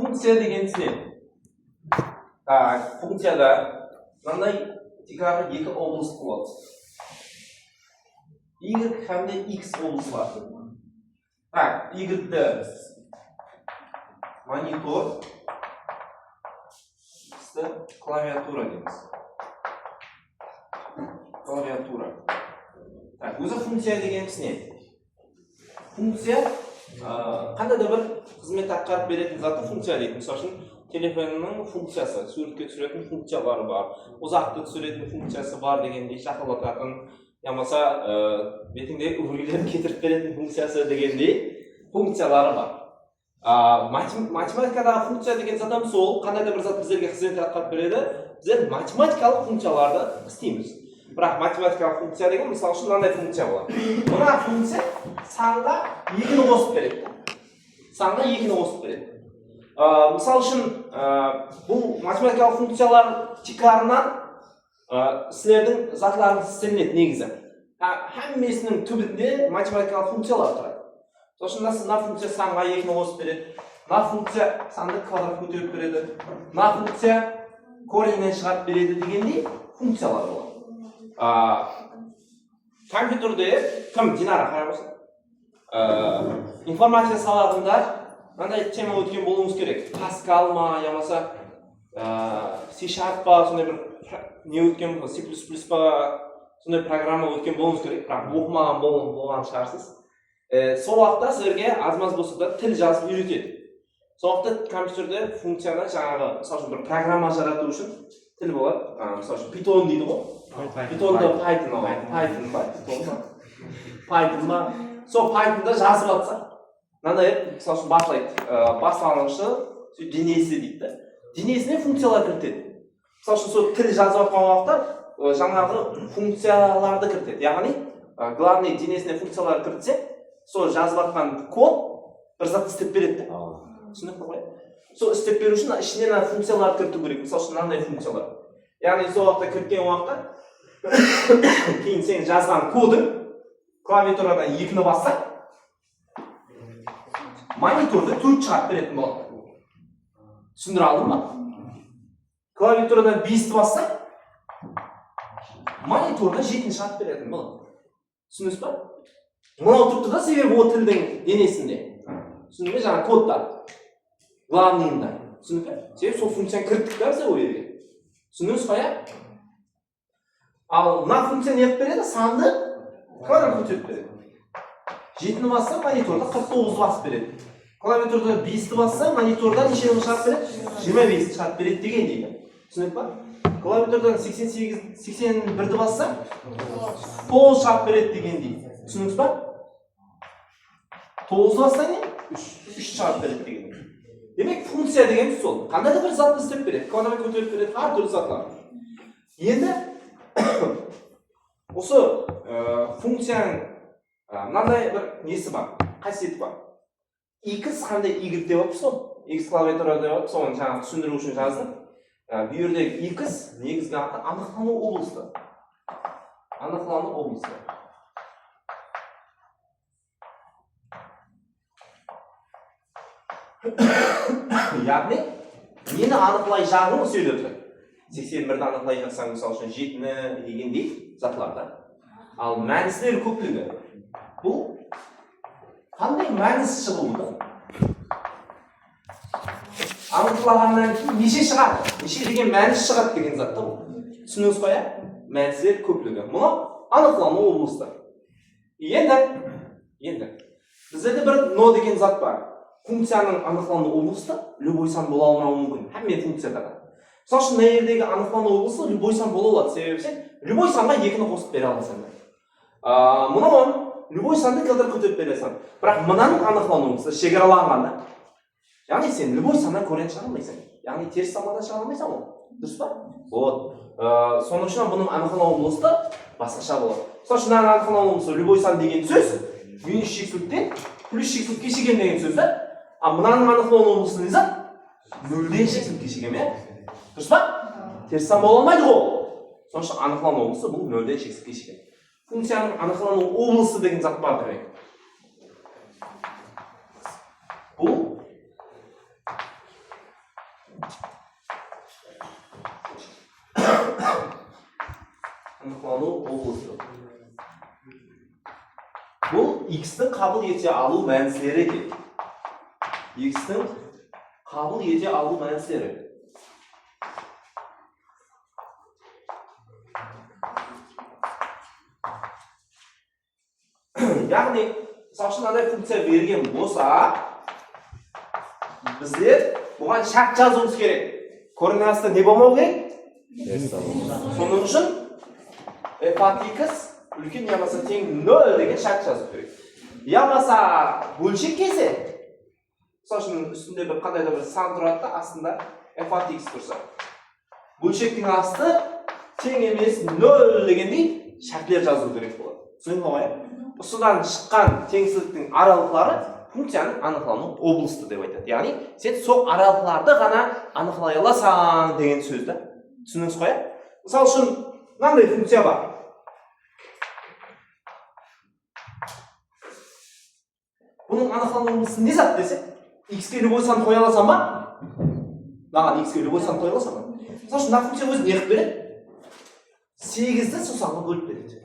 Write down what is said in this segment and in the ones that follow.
функция дегеніміз не? Функцияда мынандай теграры екі облыс болады. Y һәм X облысы бар. Y-ді монитор, X-ді клавиатура дейміз. Клавиатура. Өзі функция дегеніміз не? Функция қандай да бір қызмет атқарып беретін заты функция дейді. Мысалы үшін телефонның функциясы, суретке түсіретін функциялары бар, ұзақты түсіретін функциясы бар дегендей, шақырлататын, ямаса бетіңдегі үлгілерін кетіріп беретін функциясы дегендей функциялары бар. Математикадағы функция деген затам сол, қандай да бір зат біздерге қызмет атқарып береді, біздер математикалық функцияларды істейміз. Бірақ математикалық функция деген, мысалы үшін мынандай функция болады. Мына функция санға 2-ні қосып береді. Санға 2-ні қосып береді. Мысалы үшін бұл математикалық функциялар текарынан сілердің затларыңыз істелінеді негізі. Әммесінің түбінде математикалық функциялар тұрады. Сосын мына функция санға 2-ні қосып береді. Мына функция санды квадрат көтеріп береді. Мына функция кореннен шығарып береді дегендей функциялар болады. Компьютерде кім Динара қарап болсын? Информация саласында мынандай тема өткен болуымыз керек. Паскал ма, ямаса C# па, сондай бір не өткен, C++ па, сондай программа өткен болуымыз керек. Бірақ оқымаған болған шығарсыз. Сол уақытта сіздерге аз-маз болса да тіл жазып үйретеді. Сол уақытта компьютерде функцияны жаңағы, мысалы үшін бір программа жарату үшін тіл болады. Мысалы үшін Python дейді ғой. Python'да Python ба? Python ба? Сол Python'да жазып атса, мынандай, мысалы үшін басталғышы денесі дейді. Денесіне функциялар кіртеді. Мысалы үшін сол тіл жазып атқан уақытта жаңағы функцияларды кіртеді. Яғни, главный денесіне функциялар кіртсе, сол жазып атқан код бір зат істеп береді. Түсініп қой? Сол істеп беру үшін ішінен функцияларды кірту керек. Мысалы үшін мынандай функциялар. Яғни сол уақытта кірткен уақытта кейін сен жазған коды клавиатурадан 2-ні басса, мониторды 4 шығарып беретін болады. Түсіндіре алдым ба? Клавиатурадан 5-ті басса, мониторда 7-ні шығарып беретін болады. Түсіндіңіз ба? Мынау тұрды да себебі ол тілдің денесінде. Түсіндің бе? Жаңа кодта. Главныйында. Түсіндің бе? Себебі сол функцияны кірттік та бізде ол жерге. Түсіндіңіз ба? Ал мына функция не етіп береді? Санды квадрат көтеріп береді. 7-ні басса, мониторда 49 басып береді. Клавиатурада 5-ті басса, мониторда нешені шығарып береді? 25-ті шығарып береді деген дейді. Түсініп ба? Клавиатурадан 81-ді басса, 9 шығарып береді деген дейді. Түсініңіз ба? 9-ді басса не? 3 шығарып береді деген дейді. Демек, функция деген сол. Қандай да бір затты істеп береді, квадрат көтеріп береді, әр түрлі затлар. Енді осы функцияның мынандай бір несі бар, қасиеті бар. X қандай Y деп алып сол, X клавиатура деп алып, соны жаңа түсіндіру үшін жаздым. Bu yerdeki X негізгі аты анықтану облысы. Анықтану облысы. Яғни, нені анықлай жағын сөйлеп тұр. 81-ді анықлай жатсаң, мысалы үшін 7-ні дегендей затларда. Ал мәнісілер көптігі. Бұл қандай мәнісі шығуы? Анықталғаннан кейін неше шығады? Неше деген мәнісі шығады деген затты бұл. Түсініңіз қоя? Мәнісілер көптігі. Мұны анықталану облысы. Енді. Біздерде бір но деген зат бар. Функцияның анықталану облысы любой сан бола алмауы мүмкін. Әмме функциядағы. Мысалы үшін, мына жердегі анықталану облысы любой сан бола алады. Себебі сен любой санға 2-ні қосып бере аласың. Мұны любой санды квадрат көтеріп бересің. Бірақ мынаның анықталану облысы шекараланғанда. Яғни сен любой саннан корен шығара алмайсың. Яғни теріс саннан шығара алмайсың ғой. Дұрыс па? Вот. Соның үшін бұның анықталану облысы басқаша болады. Мысалы үшін, мынаның анықталану облысы любой сан деген сөз минус шексіздіктен плюс шексіздікке шеген деген сөз да. А мынаның анықталану облысы не зат? Нөлден шексіздікке шеген ме? Дұрыс па? Теріс сан бола алмайды ғой. Соның үшін анықталану облысы бұл нөлден шексіздікке шеген. Функцияның анықталану облысы деген зат бар демек. Бұл x-ті қабыл ете алу мәністері екен. X-ті қабыл ете алу мәністері. Яғни, мысалы үшін мынандай функция берген болса, біздер бұған шарт жазуымыз керек. Координатасы не болмау керек? Соның үшін f от x үлкен ямаса тең 0 деген шарт жазу керек. Ямаса бөлшек келсе, мысалы үшін үстінде бір қандай да бір сан тұрады да, астында f от x тұрса. Бөлшектің асты тең емес 0 дегендей шартлер жазу керек болады. Түсіндің ғой? Осыдан шыққан теңсіздіктің аралықтары функцияның анықталуының облысты деп айтады. Яғни, сен сол аралықтарды ғана анықлай аласың деген сөз да. Түсіндіңіз ғой? Мысалы үшін, мынандай функция бар. Бұның анықталуының облысы не зат десе, x-ке любой сан қоя аласың ба? Маған x-ке любой сан қоя аласың ба? Мысалы үшін, мына функция өзі не қылып береді? 8-ді сол санға бөліп береді.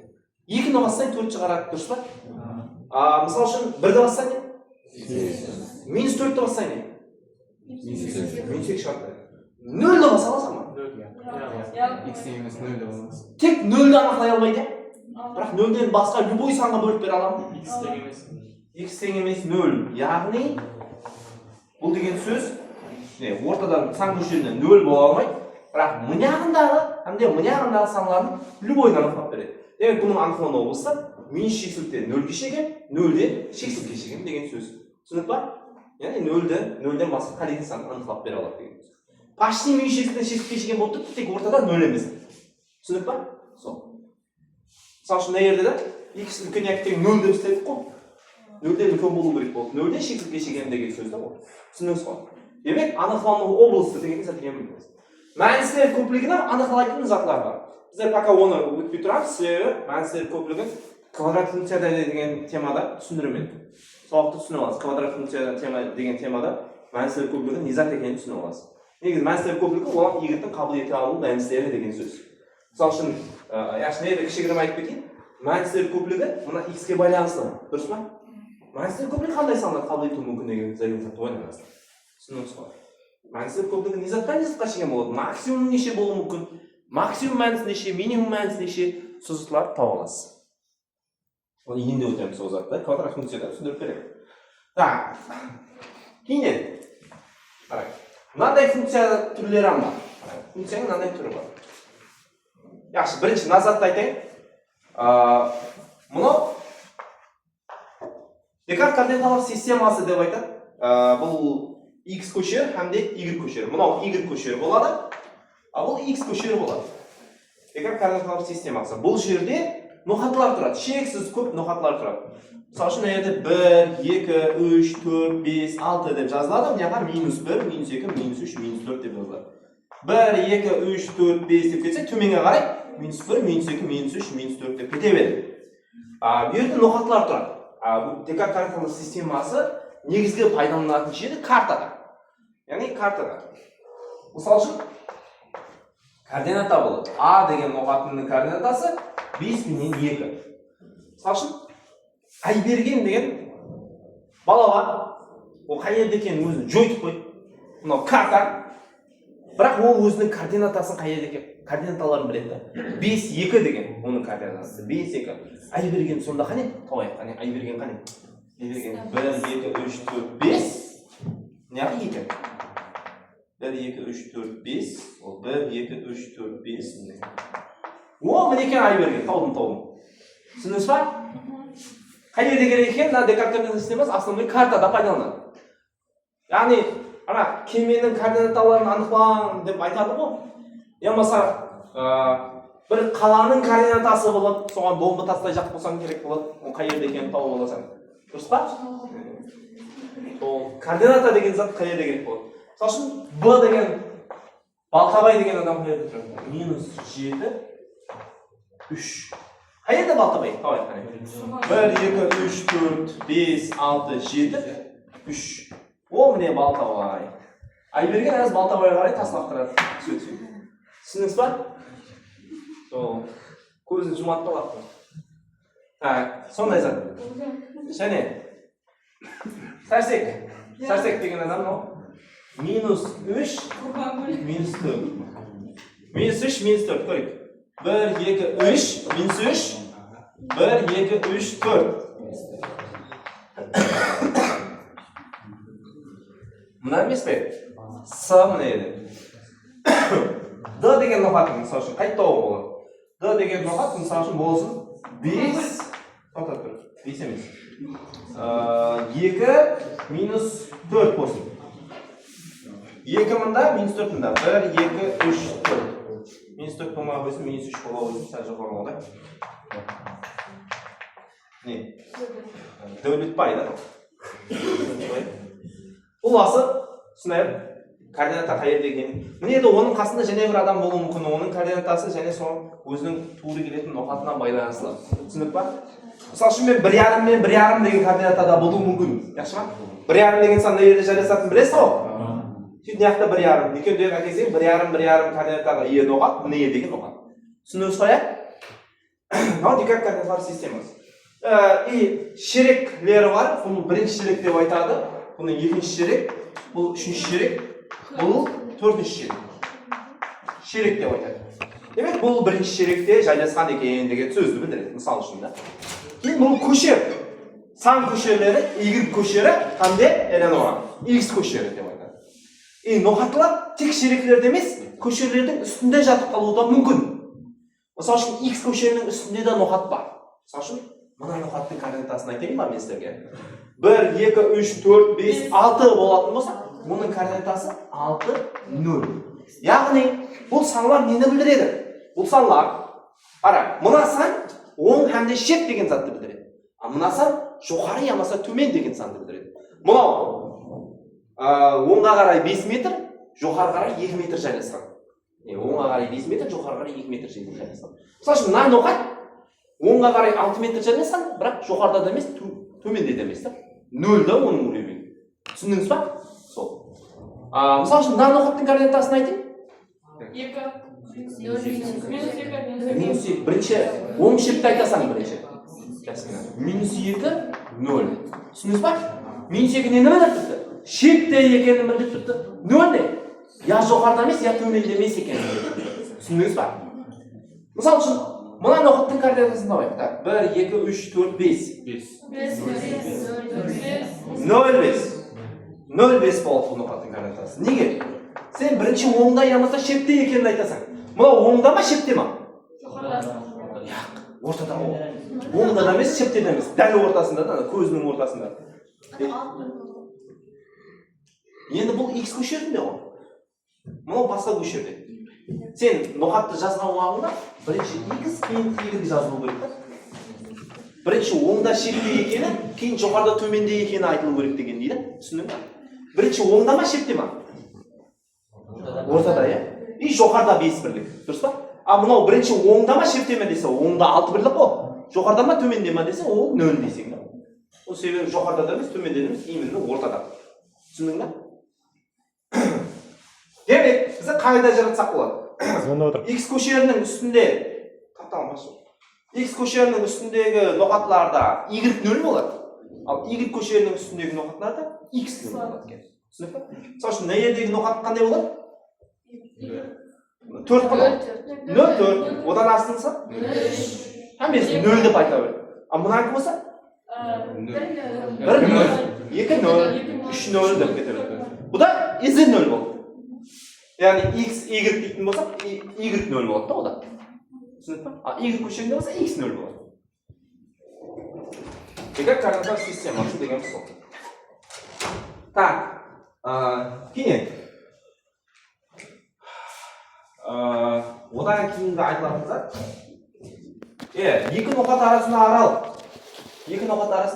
2-ні бассаң 4 шығарады, дұрыс па? Мысалы үшін 1-ді бассаң не? Минус 4-ді бассаң не? Минус 8 шығарады. 0-ді баса аласың ба? X емес 0-ді болмас. Тек 0-ді анықлай алмайды. Бірақ 0-ден басқа любой санға бөліп бере аламын. X тең емес 0. Яғни, бұл деген сөз ортадан сан көшерінен 0 бола алмайды. Бірақ мұнияғындағы санларын любойын анықтап береді. Демек, бұның анықталуының облысы минус шексіліктен 0-ге шеген, 0-ден шексілікке шеген деген сөз. Түсінік па? Яғни 0-ден басқа қайдеген санын анықтап бере алады деген сөз. Почти минус шексіліктен шексілікке шеген болып тұр, тек ортада 0 емес. Түсінік па? Сол. Мысалы үшін, егерде де x үлкен яки тең 0 деп істедік қой. 0-ден үлкен болу керек болды. 0-ден шексілікке шеген деген сөз да ол. Түсіндіңіз ғой? Демек, анықталуының облысы деген заттен білеміз. Мәністер көптілігінің анықталатын заттар бар. Біздер пока оны өтпей тұрамыз, себебі мәністер көптілігін квадрат функцияда деген темада түсіндірумен. Сабақты түсініп аласыз. Квадрат функцияда деген темада мәністер көптілігін не зат екенін түсініп аласыз. Негізі мәністер көптілігі оған y-тің қабыл ете алу мәністері деген сөз. Мысалы үшін, яшын кішігірім айтып кетейін. Мәністер көптілігі мына x-ке байланысты. Дұрыс па? Мәністер көптілігі қандай санды қабыл ету мүмкін деген зәргімізді ойнаңыз. Түсініңіз ғой. Мәністер көптілігі не затқа шеген болады? Максимум неше болуы мүмкін? Максимум мәнісі неше, минимум мәнісі неше сызықтыларды тауып аласыз. Оны енді өтеміз ол затты, квадрат функцияда түсіндіріп беремін. Так, кейіннен, мынандай функция түрлері бар. Функцияның мынандай түрі бар. Яқшы, бірінші мына затты айтайын. Мұны Декарт координаталар системасы деп айтады. Бұл x көшер һәмде y көшері. Мынау y көшері болады, бұл x көшері болады. Декарт координаталар системасы. Бұл жерде ноқатлар тұрады, шексіз көп ноқатлар тұрады. Мысалы үшін, әйерде 1, 2, 3, 4, 5, 6 деп жазылады, мыняға минус 1, минус 2, минус 3, минус 4 деп жазылады. 1, 2, 3, 4, 5 деп кетсе, төменге қарай минус 1, минус 2, минус 3, минус 4 деп кете береді. Бұл жерде ноқатлар тұрады. Декарт координаталар системасы негізгі пайдаланылатын жері картада. Яғни картада. Мысалы үшін, координата болады. А деген ноқатының координатасы 5 менен 2. Мысалы үшін, Айберген деген балаға, ол қай жерде екенін өзін жойтып қойды. Мынау карта. Бірақ ол өзінің координатасын қай жерде екен, координаталарын біледі. 5, 2 деген оның координатасы. 5, 2. Айберген сонда қане? Тауайық, қане? Айберген қане? Айберген 1, 2, 3, 4, 5. Неғи 2? 1, 2, 3, 4, 5. Ол 1, 2, 3, 4, 5. О, мінекен Айберген, таудым. Түсіндіңіз ба? Қай жерде керек екен, Декарт координаталар системасы основной картада пайдаланады. Яғни, кеменің координаталарын анықталған деп айтады ғой. Ямаса, бір қаланың координатасы болады, соған бомба тастай жақ болсаң керек болады, ол қай жерде екенін тауып аласың. Дұрыс па? Координата деген зат қай жерде керек болады. Мысалы үшін, Б деген Балтабай деген адам қай жерде тұрады? Минус 7, 3. Қай жерде Балтабай? Тауайық қане. 1, 2, 3, 4, 5, 6, 7, 3. О, міне Балтабай. Айберген әз Балтабайға қарай таслақтырады. Түсіндіңіз ба? Көзін жұмат болады. Сондай зат. Және Сәрсек деген адам мынау. -3, -4. -3, -4 көрейік. 1, 2, 3, -3, 1, 2, 3, 4. Мына емес пе? С мына еді. Д деген ноқат, мысалы үшін, қайтты болады. Д деген ноқат, мысалы үшін, болсын 5, тоқтап тұр, 5 емес. 2, -4 болсын. 2 мында, -4 мында. 1, 2, 3, 4. -4 болмай қойсын, -3 бола қойсын, сәл жоғары болады. Не? Дәулетбай, да? Бұл асы, түсінайып, координата қай жерде екенін. Міне еді оның қасында және бір адам болуы мүмкін. Оның координатасы және соның өзінің тура келетін ноқатына байланысты. Түсініп па? Мысалы үшін мен 1,5 мен 1,5 деген координатада болуы мүмкін. Яқшы ма? 1,5 деген сан не жерде жарасатынын білесіз ғой? Сөйтіп мына жақта 1,5. Екеуіндегі әкелсең 1,5 координатаға ие ноқат, міне деген ноқат. Түсініңіз ғой, иә? Мынау декарт координаталар системасы. И шеректері бар. Бұны бірінші шерек деп айтады. Бұны екінші шерек, бұл үшінші шерек, бұл төртінші шерек. Шерек деп айтады. Демек, бұл бірінші шеректе жайласқан екен деген сөзді білдіреді, мысал үшін да. Кейін бұл көшер. Сан көшерлері, Y көшері, қандай эленора, X көшері деп айтады. И ноқатылар тек шереклерде емес, көшерлердің үстінде жатып қалуы да мүмкін. Мысал үшін, X көшерінің үстінде де ноқат бар. Мысал үшін, мына ноқаттың координатасын айтайын ба мен сіздерге? 1, 2, 3, 4, 5, 6 болатын болса, оның координатасы 6, 0. Яғни, бұл санлар нені білдіреді? Бұл санлар, қара, мына сан оң һәмде шет деген затты білдіреді. А мына сан жоғары ямаса төмен деген санды білдіреді. Мынау оңға қарай 5 метр, жоғары қарай 2 метр жайласқан. Оңға қарай 5 метр, жоғары қарай 2 метр жайласқан. Мысалы үшін, мына ноқат оңға қарай 6 метр жайласқан, бірақ жоғарыда да емес, төменде де емес. 0 да оның уровень. Түсіндіңіз ба? Сол. Мысалы үшін, мына ноқаттың координатасын айтайын. -2. Бірінші, оң шепті айтасаң бірінші. -2, 0. Түсіндіңіз ба? -2 нені білдіріп тұрды? Шепте екенін білдіріп тұрды. 0 не? Я жоғарыда емес, я төменде емес екенін. Түсіндіңіз ба? Мысалы үшін, мына ноқаттың координатасын табайық. 1, 2, 3, 4, 5. 0,5 болады бұл ноқаттың координатасы. Неге? Сен бірінші оңда ямаса шепте екенін айтасың. Мынау оңда ма, шепте ма? Ортада ол. Оңда да емес, шепте де емес. Дәл ортасында да, көзінің ортасында. Енді бұл X көшерінде ғой. Мынау басқа көшерде. Сен ноқатты жазған уақытында бірінші X, кейін Y жазылу керек та. Бірінші оңда шепте екені, кейін жоғарыда төменде екені айтылу керек деген дейді. Түсіндің ба? Бірінші оңда ма, шепте ма? Ортада, иә? И жоғарыда 5 бірлік. Дұрыс па? А мынау бірінші оңда ма, шепте ме десе, оңда 6 бірлік қой. Жоғарыда ма, төменде ма десе, ол 0 десең да. Ол себебі жоғарыда да емес, төменде де емес, именно ортада. Түсіндің ба? Демек, бізде қайда жаратсақ болады? X көшерінің үстінде, X көшерінің үстіндегі ноқатларда Y 0 болады. Ал Y көшерінің үстіндегі ноқатларда X 0 болады. Түсініп па? Мысалы үшін, мына жердегі ноқат қандай болады? 4 болады. 0, 4. Одан астынса? 0 деп айта бер. А мұнакі болса? 1, 0, 2, 0, 3, 0 деп кете береді. Бұда Z 0 болды. Яғни X, Y дейтін болса, Y 0 болады да ода. Түсініп па? А Y көшерінде болса, X 0 болады. Декарт координаталар системасы деген сол. Так, кейін. Одан кейінгі айтылатын зат. Екі ноқат арасында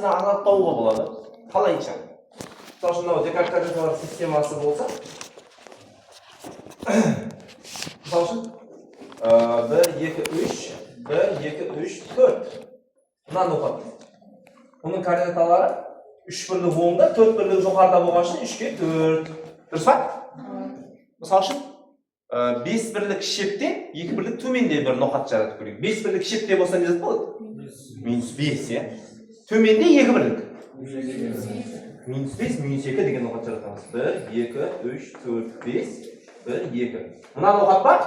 арал тауға болады. Қалайынша? Мысалы үшін, мынау декарт координаталар системасы болса, мысалы үшін, 1, 2, 3, 1, 2, 3, 4. Мына ноқат. Оның координаталары 3 бірлік оңда, 4 бірлік жоғарыда болған үшін 3-ке 4. Дұрыс па? Мысалы үшін, 5 бірлік шепте, 2 бірлік төменде бір ноқат жаратып көрейік. 5 бірлік шепте болса не зат болады? Minus 5 ya. Төменде 2 бірлік. Minus 5, minus 2 деген ноғат жаратамыз. 1, 2, 3, 4, 5, 1, 2. Мына ноғат бар.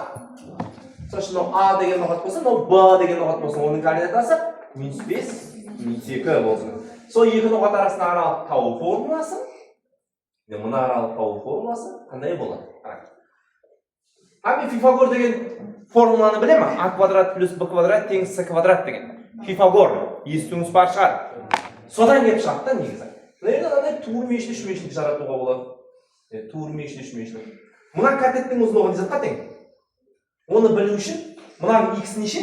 Сосын A деген ноғат болса, B деген ноғат болса, оның координатасы minus 5, minus 2 болсын. Сол екі ноғат арасында аралық табу формуласы. Мына аралық табу формуласы қандай болады? Abi Пифагор деген формуланы біле ма? А квадрат плюс Б квадрат тең С квадрат деген. Пифагор, естуіңіз бар шығар. Содан кеп шығады да негізі. Мына туырмешілі үшмешілік жаратуға болады. Туырмешілі үшмешілік. Мына катеттің ұзындығы не затқа тең? Оны білу үшін, мынаның x неше?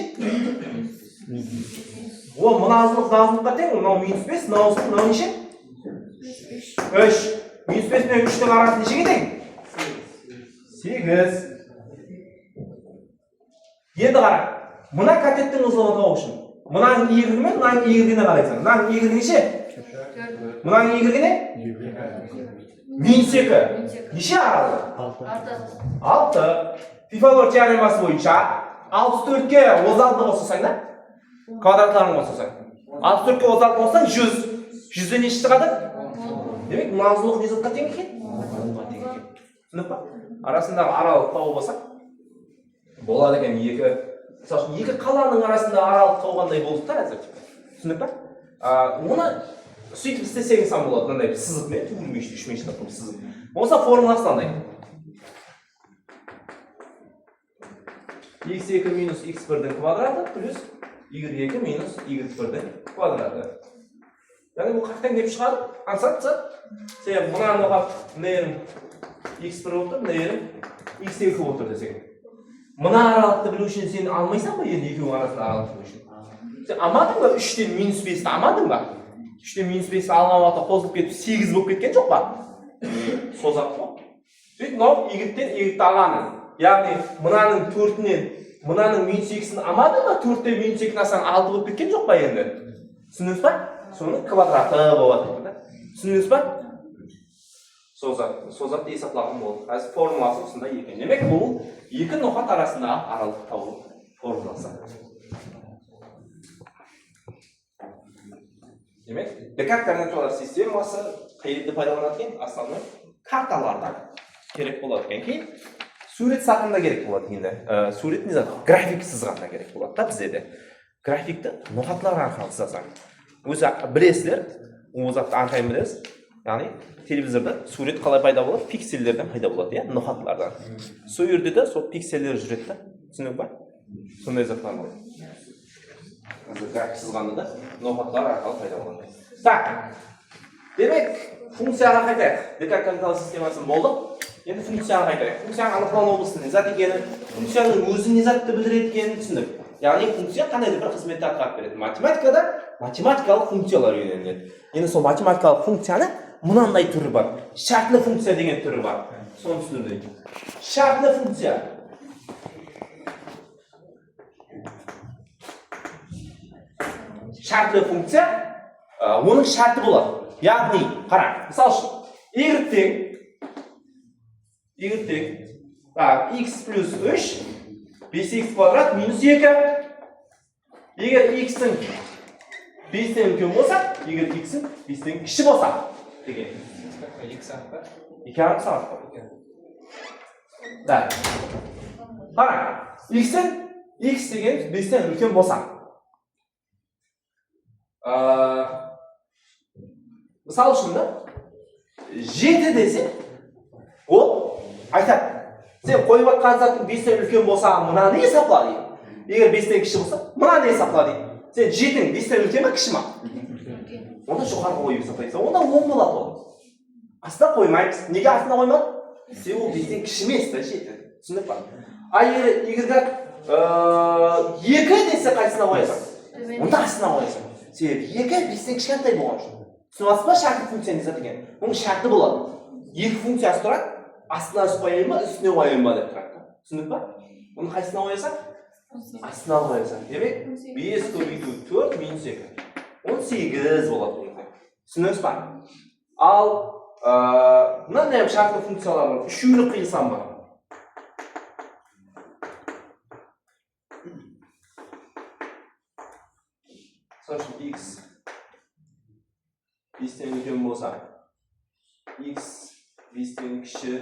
Ол мына ұзындыққа тең, мынау минус 5, мынау ұзындық, мынау неше? 3. Минус 5 пен 3-тің арасы нешеге тең? 8. Енді қара, мына катеттің ұзындығын табу үшін, мынаның y-гі мен мынаның y-гіне қарайсың. Мынаның y-гі неше? Мынаның y-гі не? Минус 2. Неше аралы? 6. Пифагор теоремасы бойынша 64-ке озалды қосасаң да? Квадраттарын қосасаң. 64-ке озалды қоссаң 100. 100-ден неше шығады? Демек, мына ұзындық не затқа тең екен? Түсініп па? Арасындағы аралық табу болса болады екен 2. Мысалы, 2 қаланың арасында аралық тауғандай болды да әзір. Түсініп па? Оны сөйтіп істесеңіз сан болады. Мынандай сызық мен туырмешілі үшмешілік сызық. Болса формуласы қандай? x2 минус x1-дің квадраты плюс y2 минус y1-дің квадраты. Яғни бұл қақтан кеп шығады? Аңсат? Себебі мынаны оғап нерім x1 отыр, нерім x2 отыр десең. Мына аралықты білу үшін сен алмайсан ба енді екеуің арасында аралықты білу үшін? Сен алмадың ба 3-тен минус 5-ті алмадың ба? 3-тен минус 5-ті алған уақытта қосылып кетіп 8 болып кеткен жоқ па? Созақ қой. Сөйтіп мынау y-тен y-ті алғаның. Яғни мынаның 4-нен мынаның минус 2-сін алмадың ба? 4-тен минус 2-ні алсаң 6 болып кеткен жоқ па енді? Түсіндіңіз ба? Соның квадраты болады. Түсіндіңіз ба? Созатты есаплағым болды. Қазір формуласы осындай екен. Демек, бұл екі ноқат арасында аралық табу формуласы. Демек, Декарт координаталар системасы қайда пайдаланады екен? Основной карталарда керек болады екен. Кейін сурет сақында керек болады енді. Сурет не зат? График сызғанда керек болады да бізде. Графикті ноқатлар арқылы сызасаң. Өзі білесіздер, ол затты анықтаймын білесіз. Яғни телевизорда сурет қалай пайда болады? Пикселдерден пайда болады, иә, ноқатлардан. Сол жерде де сол пикселдер жүреді да. Түсіндің ба? Сондай заттар болады. График сызғанда да ноқатлар арқылы пайда болады. Так. Демек, функцияға қайтайық. Декарт координаталар системасын болдық. Енді функцияға қайтайық. Функцияның анықталған облысы не зат екенін, функцияның өзі не затты білдіреді екенін түсіндік. Яғни функция қандай да бір қызметті атқарып береді. Математикада математикалық функциялар үйреніледі. Енді сол математикалық функцияны мынандай түрі бар. Шартлы функция деген түрі бар. Соны түсіндірейік. Шартлы функция. Шартлы функция, оның шарты болады. Яғни, қара, мысал үшін, y тең x плюс 3, 5x квадрат минус 2. Егер x-ің 5-тен үлкен болса, егер x-ің 5-тен кіші болса, деген. 2 сағат бар. Да. Қара, x деген 5-тен үлкен болса. Мысал үшін да, 7 десе, ол айтады. Сен қойып атқан заттың 5-тен үлкен болса, мынаны есапла дейді. Егер 5-тен кіші болса, мынаны есапла дейді. Сен 7-ің 5-тен үлкен ме, кіші ма? Онда жоғарғы қойып есаплайсың. Онда 10 болады ол. Астына қоймаймыз. Неге астына қоймады? Себебі ол 5-тен кіші емес та 7. Түсіндік па? Егер 2 десе қайсына қоясың? Онда астына қоясың. Себебі 2 5-тен кішкентай болған үшін. Түсініп ба, шарты функцияны зат екен. Оның шарты болады. 2 функциясы тұрады. Астына қояйын ба, үстіне қояйын ба деп тұрады. Түсіндік па? Оны қайсына қоясың? Астына қоясың. Демек, 5 көбейту 4 минус 2. 18 болады. Түсіндіңіз ба? Ал мынандай шартлы функциялар бар. Үшеуіне қиылсам бар. Мысалы үшін x 5-тен үлкен болса, x 5-тен кіші,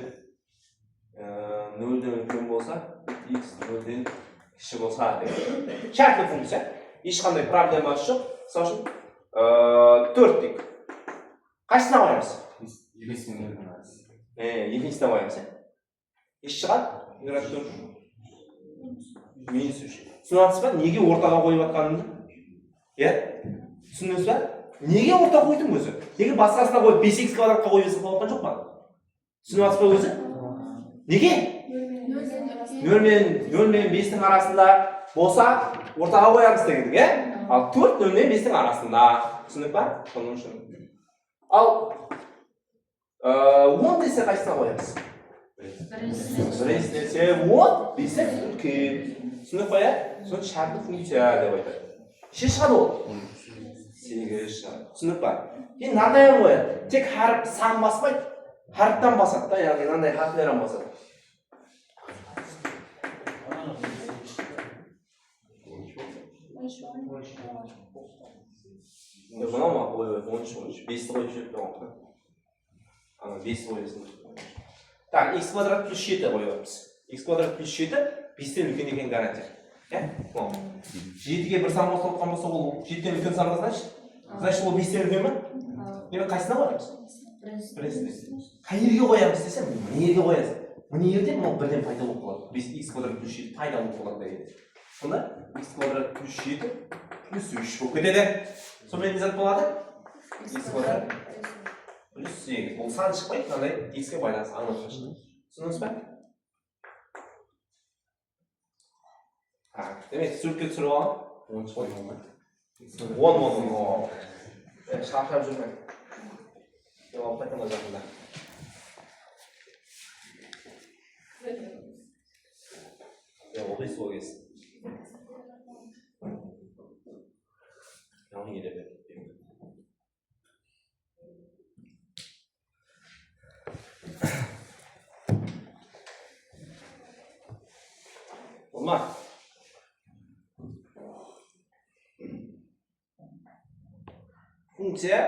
0-ден үлкен болса, x 0-ден кіші болса деген. Шартты функция. Ешқандай проблемасы жоқ. Мысалы үшін 4 дейік. Қайсына қоямыз? Екіншісіне қоямыз. Еш шығады? Минус 3. Түсінесіз ба? Неге ортаға қойып жатқанымды? Түсіндіңіз ба? Неге орта қойдым өзі? Неге басқасына қойып 5x квадратқа қойып болған жоқ па? Түсінесіз ба өзі? Неге? 0 мен 5-тің арасында болса, ортаға қоямыз дегендік, Ал 4 0 мен 5-тің арасында. Түсіндік па? Соның үшін. Ал 10 десе қайсына қоямыз? 1 десе 10, 5-тен үлкен. Түсіндік па, Соны шартты функция деп айтады. Ше шығады ол? 8 шығады. Түсіндік па? Кейін мынандай қояды. Тек харіп сан баспайды, харіптен басады да, яғни мынандай харфлерден басады. Мынау ма? Ой, 13. 5-ті қойып жүріп тұрған. Ана 5-ті қойысын. Так, x квадрат плюс 7 қойыппыз. X квадрат плюс 7 5-тен үлкен екен гарантия. 7-ге бір сан қосылған болса, ол 7-тен үлкен санға значит? Значит, ол 5-тен үлкен ме? Енді қайсына қоямыз? Қай жерге қоямыз десем, мына жерге қоямыз. Мына жерден ол бірден пайда болып қалады. X квадрат плюс 7 пайда болып қалады деген. Сонда x квадрат плюс 7 плюс 3 болып кетеді. Сонымен не зат болады? X квадрат плюс 8. Ол сан шықпайды, мынандай x-ке байланысты аңғартқан шығады. Түсіндіңіз ба? Демек, суретке түсіріп алам. 10 шаршап жүрмін. Алып қайтамын жақында. Ол бес ол кез. Яғни келе берді. Olma. Функция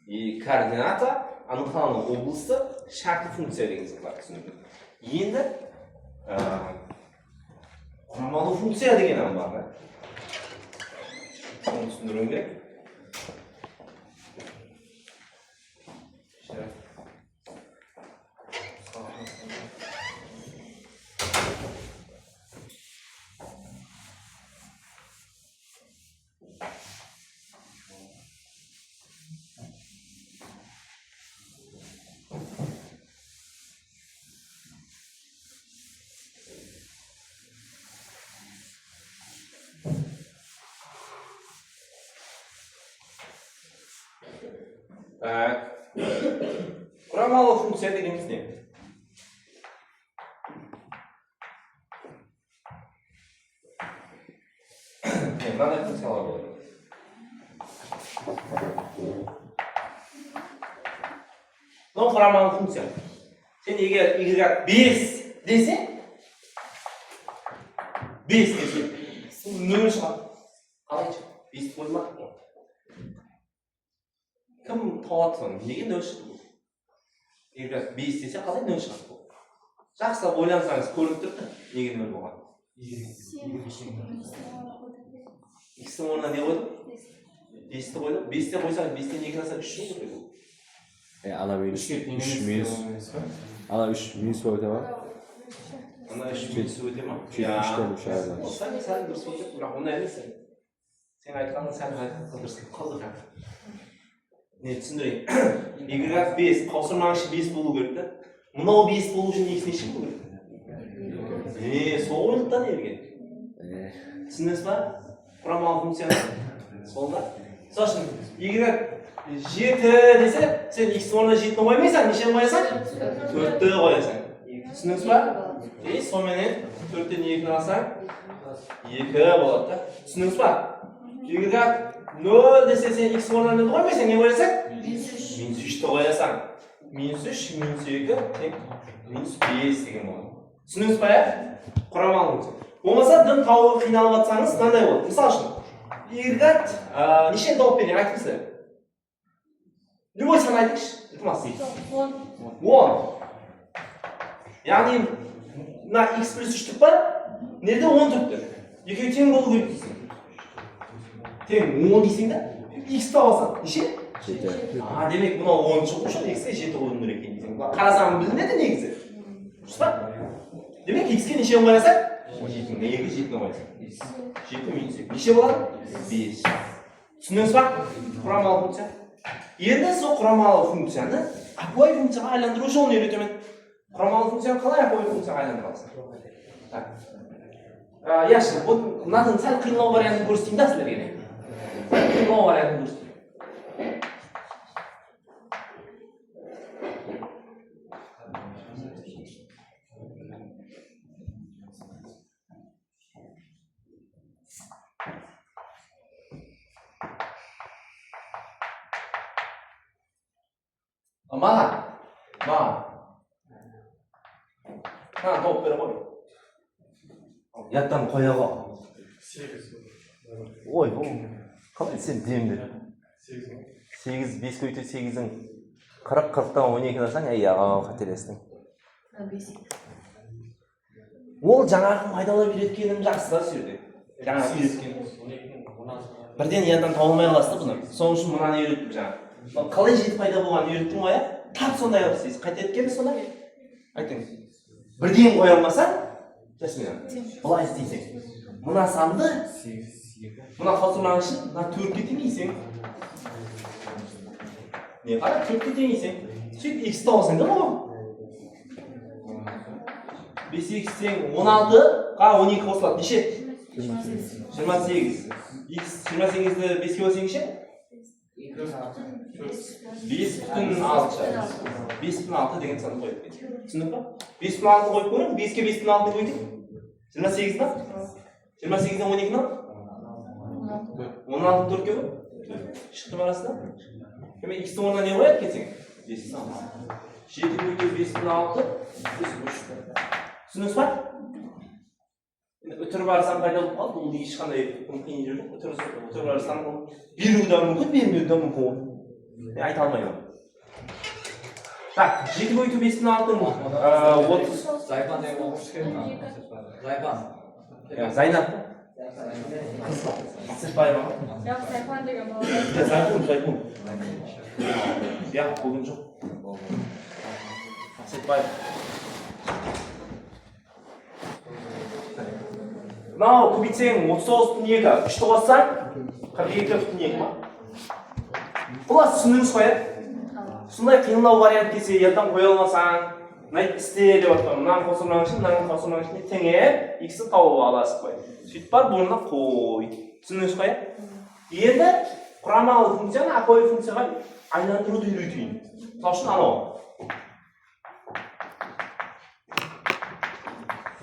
и координата анықталған облысты шартты функция деген зат бар, түсіндіңіз. Енді құрамалы функция деген бар. Оны түсіндіруім керек. Құрамалы функция дегеніміз не? Мынандай функциялар болады. Мынау құрамалы функция. Сен егер y-ға 5 десе, 0 шығады. Қалай шығады? 5 қоймақ. Кім тауады соны? Неге 0 шықты? Егер 5 десе қалай 0 шығады бұл? Жақсылап ойлансаңыз көрініп тұрды, неге 0 болған? X-тің орнына не қойдым? 5-ті қойдым. 5-те қойсаң 5-тен 2 алса 3 шығады бұл. Ана минус 3 минус өте ма? Ана 3 минус өте ма? Сәл дұрыс өтеді, бірақ оны емес. Сен айтқанын сәл айтқан дұрыс қалды. Не түсіндірейін. Егер 5 қаусырманың іші 5 болу керек та. Мынау 5 болу үшін x неше болу керек? Сол ойлықтан ерген. Түсіндіңіз ба? Құрамалы функцияны. Сол да. Сол үшін егер 7 десе, сен x орнына 7-ні қоймайсың, нешені қоясың? 4-ті қоясың. Түсіндіңіз ба? Сонымен 4-тен 2-ні алсаң 2 болады да. Түсіндіңіз ба? Егер 0 десе, сен x орнына не қоймайсың, не қоясың? Минус 3-ті қоясың. Минус 3, минус 2, минус 5 деген болады. Түсіндіңіз ба? Құрамалы функция. Болмаса дым тауы қиналып жатсаңыз, мынандай болады. Мысал үшін Егер неше тауып берейін айтыңыздар. Любой сан айтыңызшы. Iltimos. 10. Яғни мына x плюс 3 тұр ба? Неде 10 тұрды? Екеуі тең болу керек дейсің. Тең 10 дейсің да? X табасың. Неше? 7. Демек мынау 10 шығу үшін x-ке 7 қойылу керек екен дейсің. Қарасаң білінеді негізі. Дұрыс па? Демек x-ке неше қоясың? 17. Неге 7-ні қоясың? 7 минус 2. Неше болады? 5. Түсіндіңіз ба? Құрамалы функция. Енді сол құрамалы функцияны апой функцияға айландыру жолын үйретемін. Құрамалы функцияны қалай апой функцияға айландырасың? Яшыл, мынаның сәл қиынлау вариантын көрсетейін да сіздерге. Қиынлау вариантын көрсетейін. Маған. Тауып бере қой. Яттан қоя қой. 8. Ой, қалай сен демді? 8, 5 көйті 8-ің 40-40-тан 12 алсаң, қателестің. Ол жаңағы пайдалап үйреткенім жақсы да сөйде. Жаңағы үйреткенім. Бірден яндан тауылмай қаласты бұны. Соның үшін мынаны үйреттім жаңағы. Қалай жеті пайда болғанын үйреттім ғой, тап сондай қылып істейсіз. Қайта еткенбіз сонда? Айтыңыз. Бірден қоя алмасаң, жасмина. Былай істейсің. Мына санды, мына қосылмағышын, мына 4-ке теңейсің. Не қара 4-ке теңейсің. Сөйтіп x тауысың да ғой. 5x тең 16-ға 12 қосылады. Неше? 28. X 28-ді 5-ке қосың ше? 5,6 деген санды қойып кетті. Түсіндің ба? 5,6 қойып көрің, 5-ке 5,6 қойдың. 28 ба? 28-ден 12-ні ал? 16 4-ке қой? Шықтым арасында? Кеме x-ті орнына не қояды кетсең? 5,6. 7 көйте 5,6 түсіндіңіз ба? Үтір барсам пайда болып қалды, ол ешқандай қиын жүрді. Үтір барсам беруі да мүмкін, бермеуі да мүмкін. Айта алмаймын. Так, 7 көйті 5,6-ның 30. Зайпан деген оқыш керек ма? Зайпан. Зайнап. Сыртбаева. Жоқ, Зайпан деген бала. Зайпун. Бүгін жоқ. Сыртбаева. Мынау көбейтсең 39,2, 3-ті қоссаң 42,2 ма? Бұлар түсіндіңіз қой, сондай қиынлау вариант келсе, ертең қоя алмасаң, істе деп атпаймын. Мынаны қосылмағышын, мынаны қосылмағышын теңеп, x-ті тауып аласыз қой. Сөйтіп бар, бұнына қой. Түсіндіңіз қой? Енді құрамалы функцияны апой функцияға айландыруды үйретейін. Мысалы үшін анау.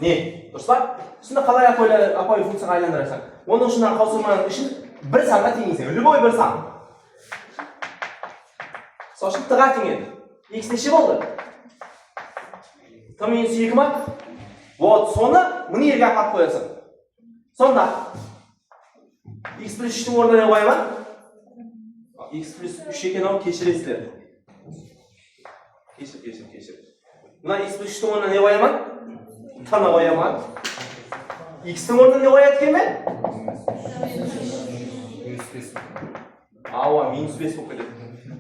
Не? Дұрыс па? Сонда қалай апой функцияға айландырасың? Оның үшін қосылмағының үшін бір санға теңейсің. Любой бір сан. Мысалы үшін т-ға теңеді. X неше болды? Т-2 ма? Вот, соны мына жерге апарып қоясың. Сонда x плюс 3-тің орнына не қоямын? X плюс 3 екен ау, кешіресіздер. Кешір. Мына x плюс 3-тің орнына не қоямын? Т-ны қоямын. X-тің орнына не қояды екен мен? Ауа, минус 5 болып кетеді.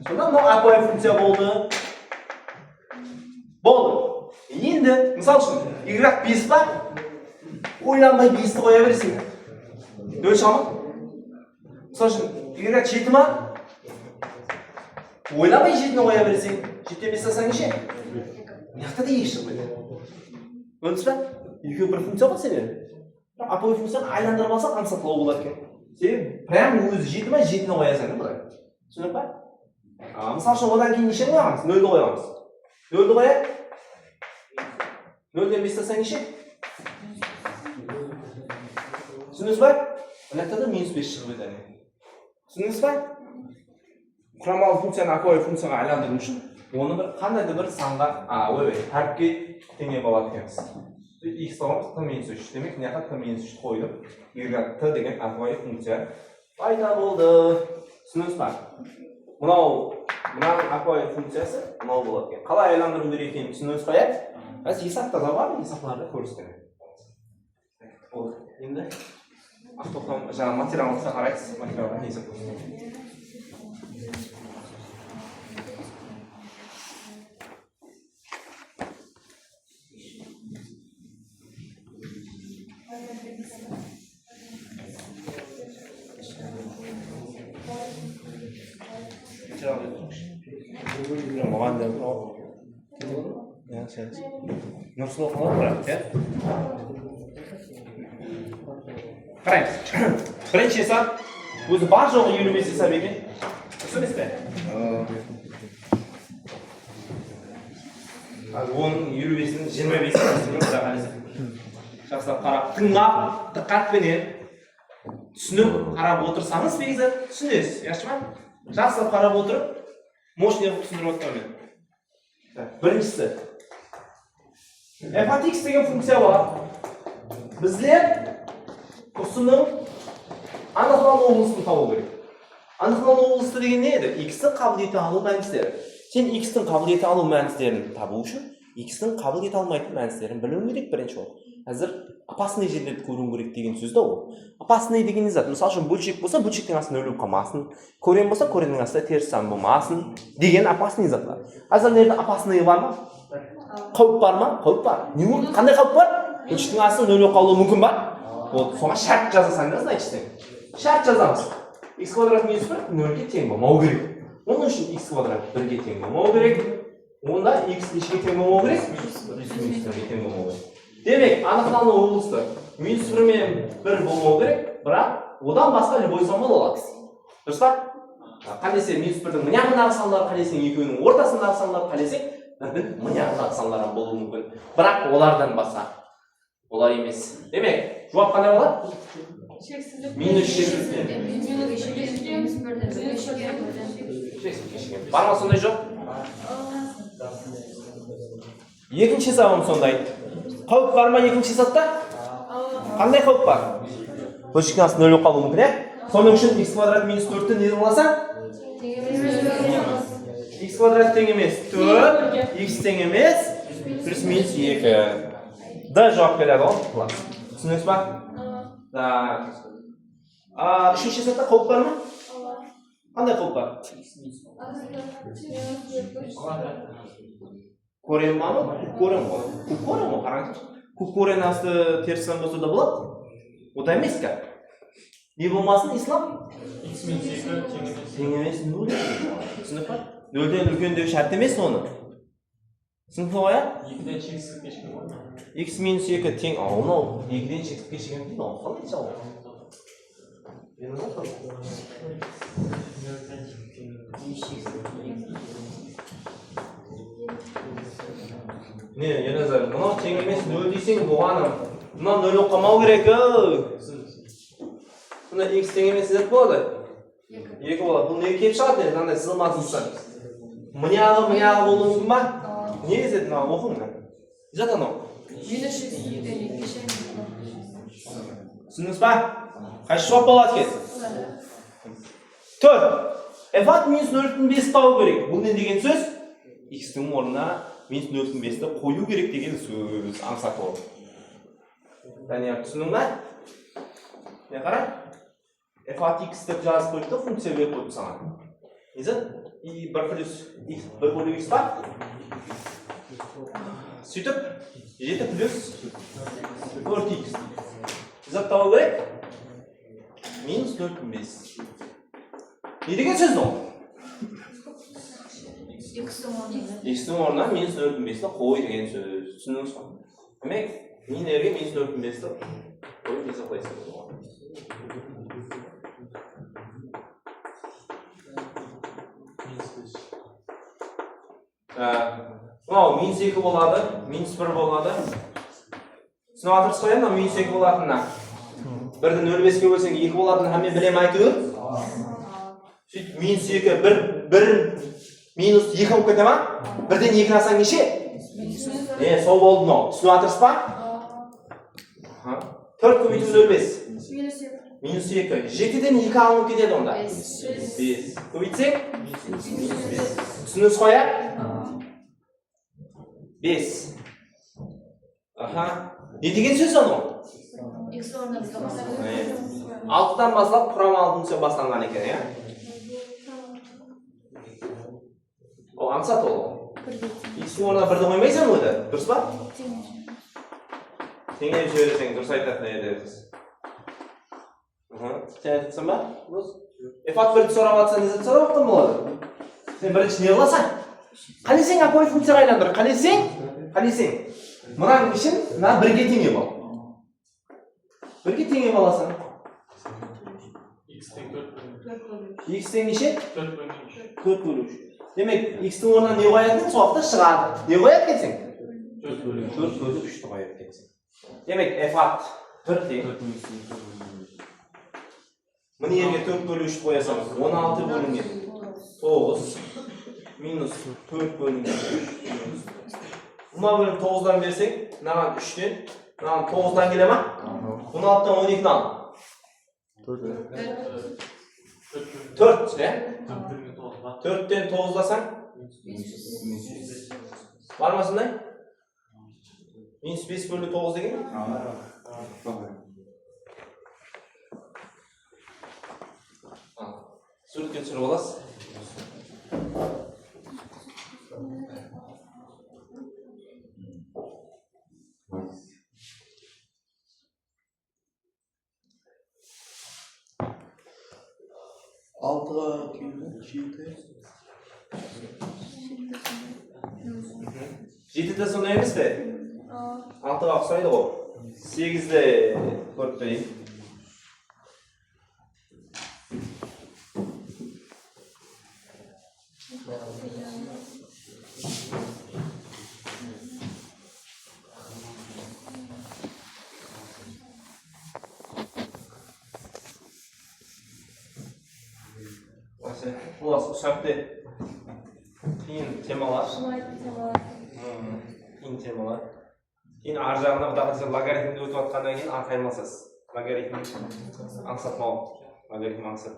Сонда мынау апой функция болды. Енді, мысал үшін, y 5 ба? Ойланбай 5-ті қоя бересің. Нөл шамы? Мысал үшін, y 7 ма? Ойланбай 7-ні қоя бересің. 7-тен 5 алсаң неше? Мияқта да 2 шығып кетеді. Көрдіңіз ба? Екеуі бір функция ғой себебі. Апой функцияны айландырып алсақ аңсатылау болады екен. Себебі прям өзі 7 ма? 7-ні қоясың да былай. Түсініп па? Мысал үшін одан кейін неше қоямыз? 0-ді қоямыз. 0-ді қояйық. 0-ден 5 алсаң неше? Түсіндіңіз ба? Мынаяқта да минус 5 шығып еді. Түсіндіңіз ба? Құрамалы функцияны апой функцияға айландыру үшін оны бір қандайды бір санға, әріпке теңеп алады екенбіз. X табамыз т-3. Демек, мына жаққа т-3 қойдық. Y т деген апой функция пайда болды. Түсініңіз ба? Мынаның аквариум функциясы мынау болады екен. Қалай айландыру керек екенін түсініңіз ба? Біз есапта да бар, есапларды көрсетемін. Енді автобустан жаңа материалымызға қарайсыз, материалға есеп көрсетемін. Нұрсұлу қалай тұрады, иә? Қараймыз. Бірінші есап, өзі бар жоғы 55 есап екен. Дұрыс емес пе? Оның 55-ін 25-ін жақсылап қарап, тыңдап, диққатпенен түсініп қарап отырсаңыз, негізі түсінесіз, яшты ма? Жақсылап қарап отырып, мощный қылып түсіндіріп отырмын. Біріншісі, f(x) деген функция бар. Біздер осының анықталу облысын табу керек. Анықталу облысы деген не еді? X-тің қабілеті алу мәністері. Сен X-тің қабілеті алу мәністерін табу үшін, X-тің қабілеті алмайтын мәністерін білуің керек бірінші ол. Қазір опасный жерлерді көруің керек деген сөзді ол. Опасный деген зат, мысалы үшін бөлшек болса, бөлшектің астында өліп қалмасын, көрен болса, көреннің астында теріс сан болмасын деген опасный затлар. Қазір опасный бар ма? Қауіп бар ма? Қауіп бар. Қандай қауіп бар? Бөлшектің астында өліп қалуы мүмкін бар? Соңға шарт жазасаңыз, значит, шарт жазамыз. X квадрат минус 1 0-ге тең болмау керек. Оның үшін x квадрат 1-ге тең болмау керек. Онда x нешеге тең болмау керек? Минус 1-ге тең болмау керек. Демек, анықталу облысы минус 1 мен 1 болмау керек, бірақ одан басқа любой сан бола алады. Дұрыс па? Қалесең минус 1-дің мынаяғындағы санлар, қалесең екеуінің ортасындағы санлар, қалесең 1-дің мынаяғындағы санлары болуы мүмкін. Бірақ олардан басқа. Олар емес. Демек, жауап қандай болады? Минус шексіздік. Бар ма сондай жоқ? Екінші сабым сондай. Қауіп бар ма екінші сатта? Қандай қауіп бар? Бөлшектің астында өліп қалуы мүмкін, соның үшін x квадрат минус 4-ті не боласа? X квадрат тең емес 4, x тең емес плюс минус 2. Да, жауап келеді ол. Түсінесіз ба? Үшінші сатта қауіп бар ма? Қандай қауіп бар? Көрем ма? Көрем ғой. Көрем ғой, қараңыз. Көрен асты теріс сан болса да болады. Ода емес ка? Не болмасын, ислам? X минус 2 тең емес 0. Түсініп па? 0-ден үлкен деу шарт емес оны. Түсініп қоя? 2-ден шексіздікке шеген ғой. X минус 2 тең, оны 2-ден шексіздікке шеген дейді, оны қалай жауы? Не, Еназар, мұнау тең емес 0 дейсең болғаным. Мұнау 0 оқымау керек. Мұнда x тең емес зет болады. 2 болады. Бұл не кеп шығады? Мынандай сызылмасынсан. Мыняғы болуы мүмкін ба? Не зет мына оқың? Зет анау. Түсініңіз ба? Қайшы жауап болады екен? 4. f(at) минус 0,5 табу керек. Бұл не деген сөз? X-тің орнына минус 0,5-ті қою керек деген сөз. Аңсақ ол. Данияр, түсінің ба? Не қара? f(at) x-ті жазып қойды, функция беріп қойды саған. Несі? И 1 плюс x, 1 бөлік x бар. Сөйтіп, 7 плюс 4x. Зат табу керек? Минус 0,5. Не деген сөз ол? X-тің орнына минус 0,5-ті қой деген сөз. Түсініңіз ба? Демек, мен ерге минус 0,5-ті қойып есеп қойсыз. Минус 2 болады, минус 1 болады. Түсініп атырсыз қоя, минус 2 болатынына. 1-ді 0,5-ке бөлсең 2 болатынын әмен білем айтуы? Сөйтіп, минус 2, 1 минус 2 болып кете ма? 1-ден 2 асаң неше? Сол болды мынау. Түсініп атырсыз ба? 4 көбейту 0,5. Minus 2. 7'den 2 alınıp ketedi onda. 5. 5. Көбейтсек? Түсініңіз қоя? 5. Аха. Не деген сөз оның? X орнына бізді қосамыз. 6-тан бастап құрам 6-шы басталған екен, иә? О, аңсат ол. X-ің орнына 1-ді қоймайсың өйді, дұрыс па? Теңеп жіберсең, дұрыс айтатын еді. Сен айтыпсың ба? F-ат 1-ді сұрап атса, не зат сұрап аттың болады? Сен бірінші не қыласың? Қалесең апой функцияға айландыр. Қалесең? Мұнаның үшін, мына 1-ге теңеп ал. 1-ге теңеп аласың. X-тен неше? 4 бөлу 3. Демек, X-тің орнына не қоятын? Соқта шығады. Не қоят кетсең? 4 бөлу 3-ті қоят кетсең. Демек, F-ат 1 тең. Мұны ерге 4 бөлу 3-ті қоясың. 16 бөлінген 9 минус 4 бөлінген 3. Бұна бөлім 9-дан берсең, мынаған 3-тен, мынаған 9-дан келе ма? 16-дан 12-ні ал. 4, е? 4-тен 9-ласаң? Бар ма сондай? Минус 5 бөлі 9 деген? Суретке түсіріп аласыз. Алтыға келді, 7. 7-де сондай емес пе? 6-ға ұқсайды ғой. 8-де көріп берейін. Бұл ұсақты қиын темалар. Қиын темалар. Кейін ар жағына бұдағысы логарифмді өтіп атқаннан кейін арқаймасыз. Логарифм аңсатмау. Логарифм аңсат.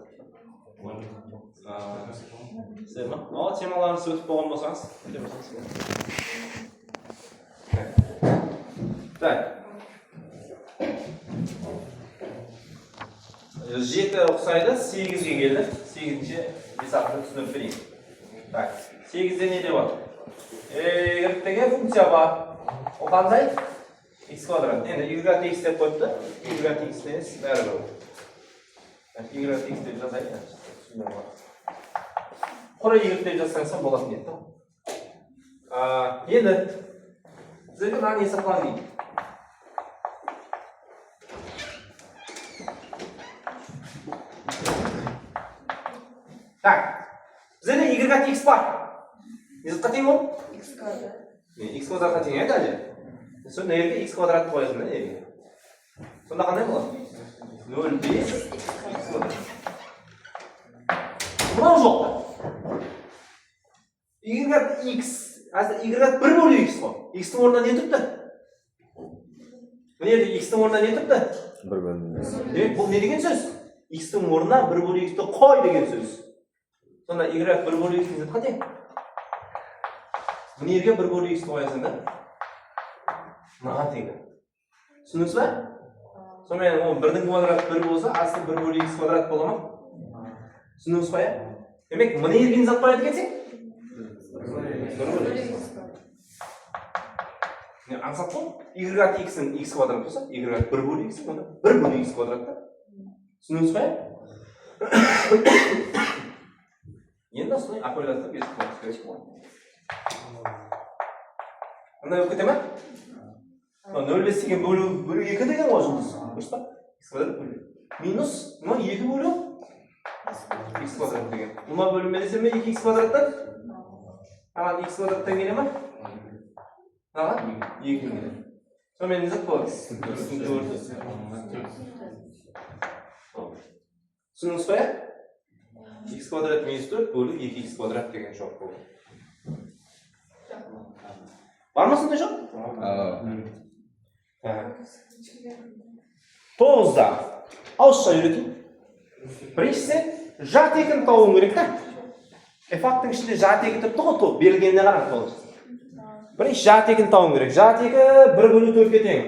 Сіз ма? О, темаларыңыз өтіп болған болсаңыз. Так. 7 ұқсайды, 8-ге келді. 8-ші бесақты түсініп берейін. Так, 8-де неде бар? Y-ге функция бар. О қандай? X квадрат. Енді y-x деп қойыпты. y-x емес, бәрі бар. y-x деп жазайын. Құры y деп жазсаңса болатын еді. Енді біздерге мына не сақлан дейін. Так, біздерде y-x бар. Не затқа тең ол? X квадрат. X квадратқа тең еді әлі. Сонда ерге x квадратты қоясың да ерге. Сонда қандай болады? 0,5 x квадрат. Мынау жоқ та. y-x, y-1 бөлу x қой. X-тің орнына не тұрды? Мына жерде x-тің орнына не тұрды? 1 бөлу. Демек, бұл не деген сөз? X-тің орнына 1 бөлу x-ті қой деген сөз. Сонда y-1 бөлу x-тің затқа тең. Мына жерге 1 бөлу x-ті қоясың да? Мынаған тең. Түсіндіңіз ба? Сонымен ол 1-дің квадраты 1 болса, асты 1 бөлу x квадрат бола ма? Түсіндіңіз ба? Демек, мына жерге зат қояды екенсің? 1 бөлу x. Аңсап қой? y-ның x квадрат болса, y-1 бөлу x, онда 1 бөлу x квадратта. Түсіндіңіз ба? Енді осылай апайлатып ешкі болады. Андай өп кете ма? 0,5 деген бөлу 2 деген ғой жұлдыз. Дұрыс па? X квадрат бөлу. Минус 2 бөлу x квадрат деген. Мұна бөлінме десем ме 2x квадраттан? Аған x квадраттан келе ма? Аған 2 келе. Сонымен не зат болады? Түсіндіңіз ба? X квадрат минус 4 бөлу 2x квадрат деген жоқ болды. Бар ма сондай жоқ? 9-да Ауызша үйретейін. Біріншісі жат екіні табуың керек та. F-аттың ішінде жат екі тұрыпты ғой, топ берілгеніне қарап толық. Бірінші жат екіні табуың керек. Жат екі 1/4-ке тең.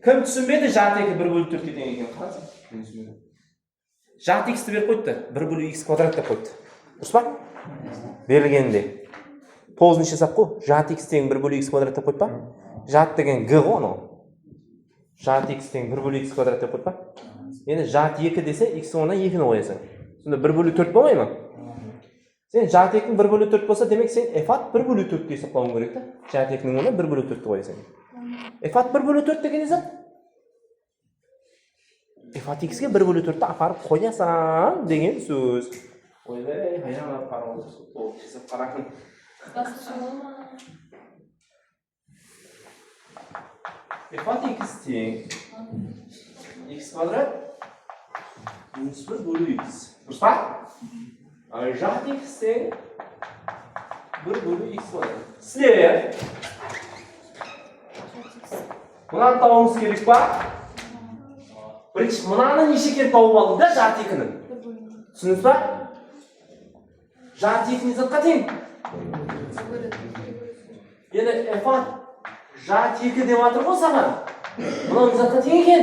Кім түсінбеді жат екі 1/4-ке тең екенін қарасың. Жат x-ті беріп қойды. 1/x квадрат деп қойды. Дұрыс па? Берілгенде. 9-шы сап қой. Жат x тең 1/x квадрат деп қойды па? Жат деген g ғой анау. Жат x тең 1/x квадрат деп қойды па? Енді жат 2 десе x орнына 2-ні қоясың. Сонда 1/4 болмай ма? Сен жат 2-ң 1/4 болса, демек сен f-ат 1/4-ке есептауың керек та. Жат 2-ның орнына 1/4-ті қоясың. f-ат 1/4 деген не зат? f-ат x-ге 1/4-ті апарып қоясың деген сөз. Ойбай, қайран апарып қарақын. f-ат x тең x квадрат минус 1/x. Дұрыс па? Жат x тең 1/x квадрат. Сіздер мынаны табуыңыз керек па? Бірінші мынаны неше екенін тауып алдың да жат 2-нің. Түсіндіңіз ба? Жат 2 затқа тең. Енді f-ат жат 2 деп жатыр ғой саған. Мынау затқа тең екен.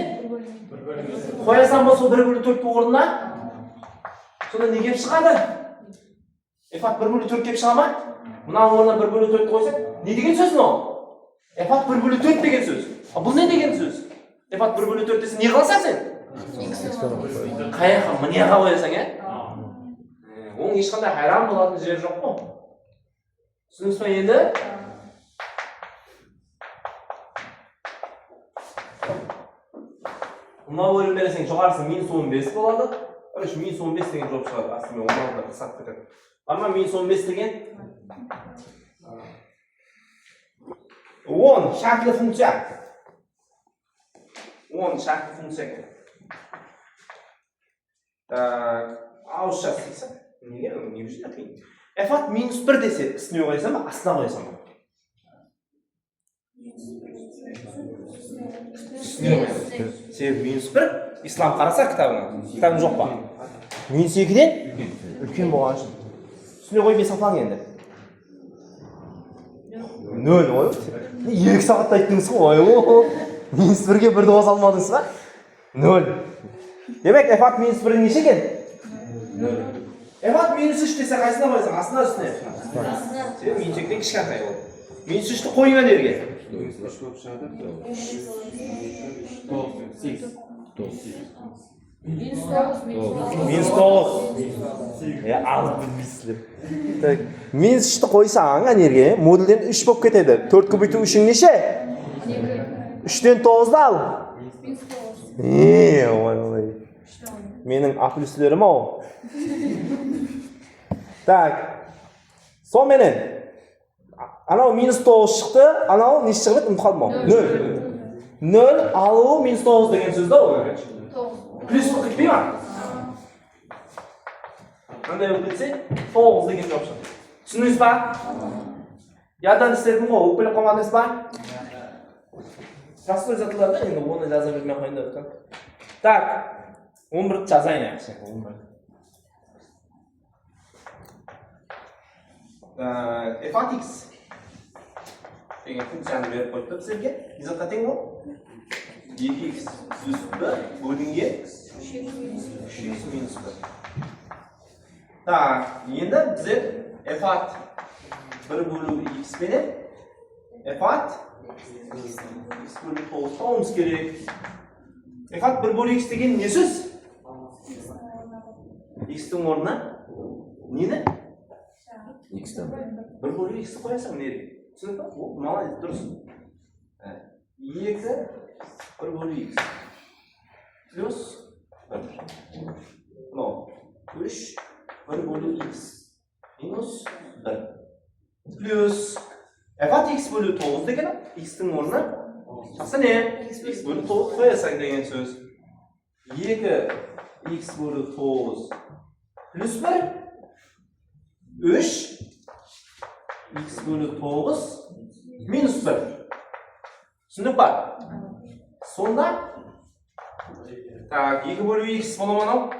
Қоясам ба сол 1/4 орнына? Сонда не кеп шығады? f-ат 1/4 кеп шыға ма? Мынаның орнына 1/4 қойсақ, не деген сөз мынау? f-ат 1/4 деген сөз. Бұл не деген сөз? f-ат 1/4 десе не қыласың сен? Қаяққа, мынеға қоясың, е? Оның ешқандай хайран болатын жері жоқ қой. Түсініңіз ба енді? Мына бөлім бересең жоғарысы -15 болады. Короче, -15 деген жоп шығады. Астымен 16-да қысат кетеді. Бар ма -15 деген? 10 шартлы функция. 10 шартлы функция екен. Ауызша істейсің. Неге? Не үшін қиын? f-ат -1 десе, үстіне қойсам ба, астына қойсам ба? Себебі -1 ислам қараса кітабына. Кітабың жоқ па? -2-ден үлкен болған үшін. Үстіне қойып есаплаң енді. 0 ғой. 2 сағатта айттыңыз ғой. -1-ге 1-ді қоса алмадыңыз ба? 0. Демек f-ат -1 неше екен? 0. f-ат -3 десе қайсына қойсаң? Астына үстіне? Себебі -2-ден кішкентай болды. -3-ті қойыңа жерге. Алып білмейсіздер. -3-ті қойсаң әнерге модульден 3 болып кетеді. 4 көбейту үшін неше? 3-тен 9-ды ал. Ой. Менің А+лерім ау. Так. Сонменен анау -9 шықты, анау не шығып еді, ұмытып қалдым ау? 0 алу -9 деген сөз да ол. Плюс болып кетпей ма? Қандай болып кетсе 9 деген жоп шығады. Түсіндіңіз ба? Ядан істедім ғой, өкпелеп қалмадыңыз ба? Простой затыларда енді оны жаза бермей қойын деп отырмын. Так, 11-ді жазайын яқшы. f-ат x деген функцияны беріп қойды біздерге. Не затқа тең ол? 2x плюс 1 бөлінген 3x минус 1. Так, енді біздер f-ат 1/x пенен f-ат x бөлі 9 тауымыз керек. f-ат 1/x деген не сөз? x-тің орнына нені? X-тен 1/x-ті қоясың неге? Түсініп па? Ол молодец, дұрыс. 2 1/x плюс 1. Мынау 3 1/x минус 1 плюс f-ат x бөлі 9 деген x-тің орнына жақсы не? x бөлі 9 қоясың деген сөз. 2x бөлі 9 плюс 1 3 x бөлі 9 минус 1. Түсіндік па? Сонда Так, 2 бөлу x бола ма мынау?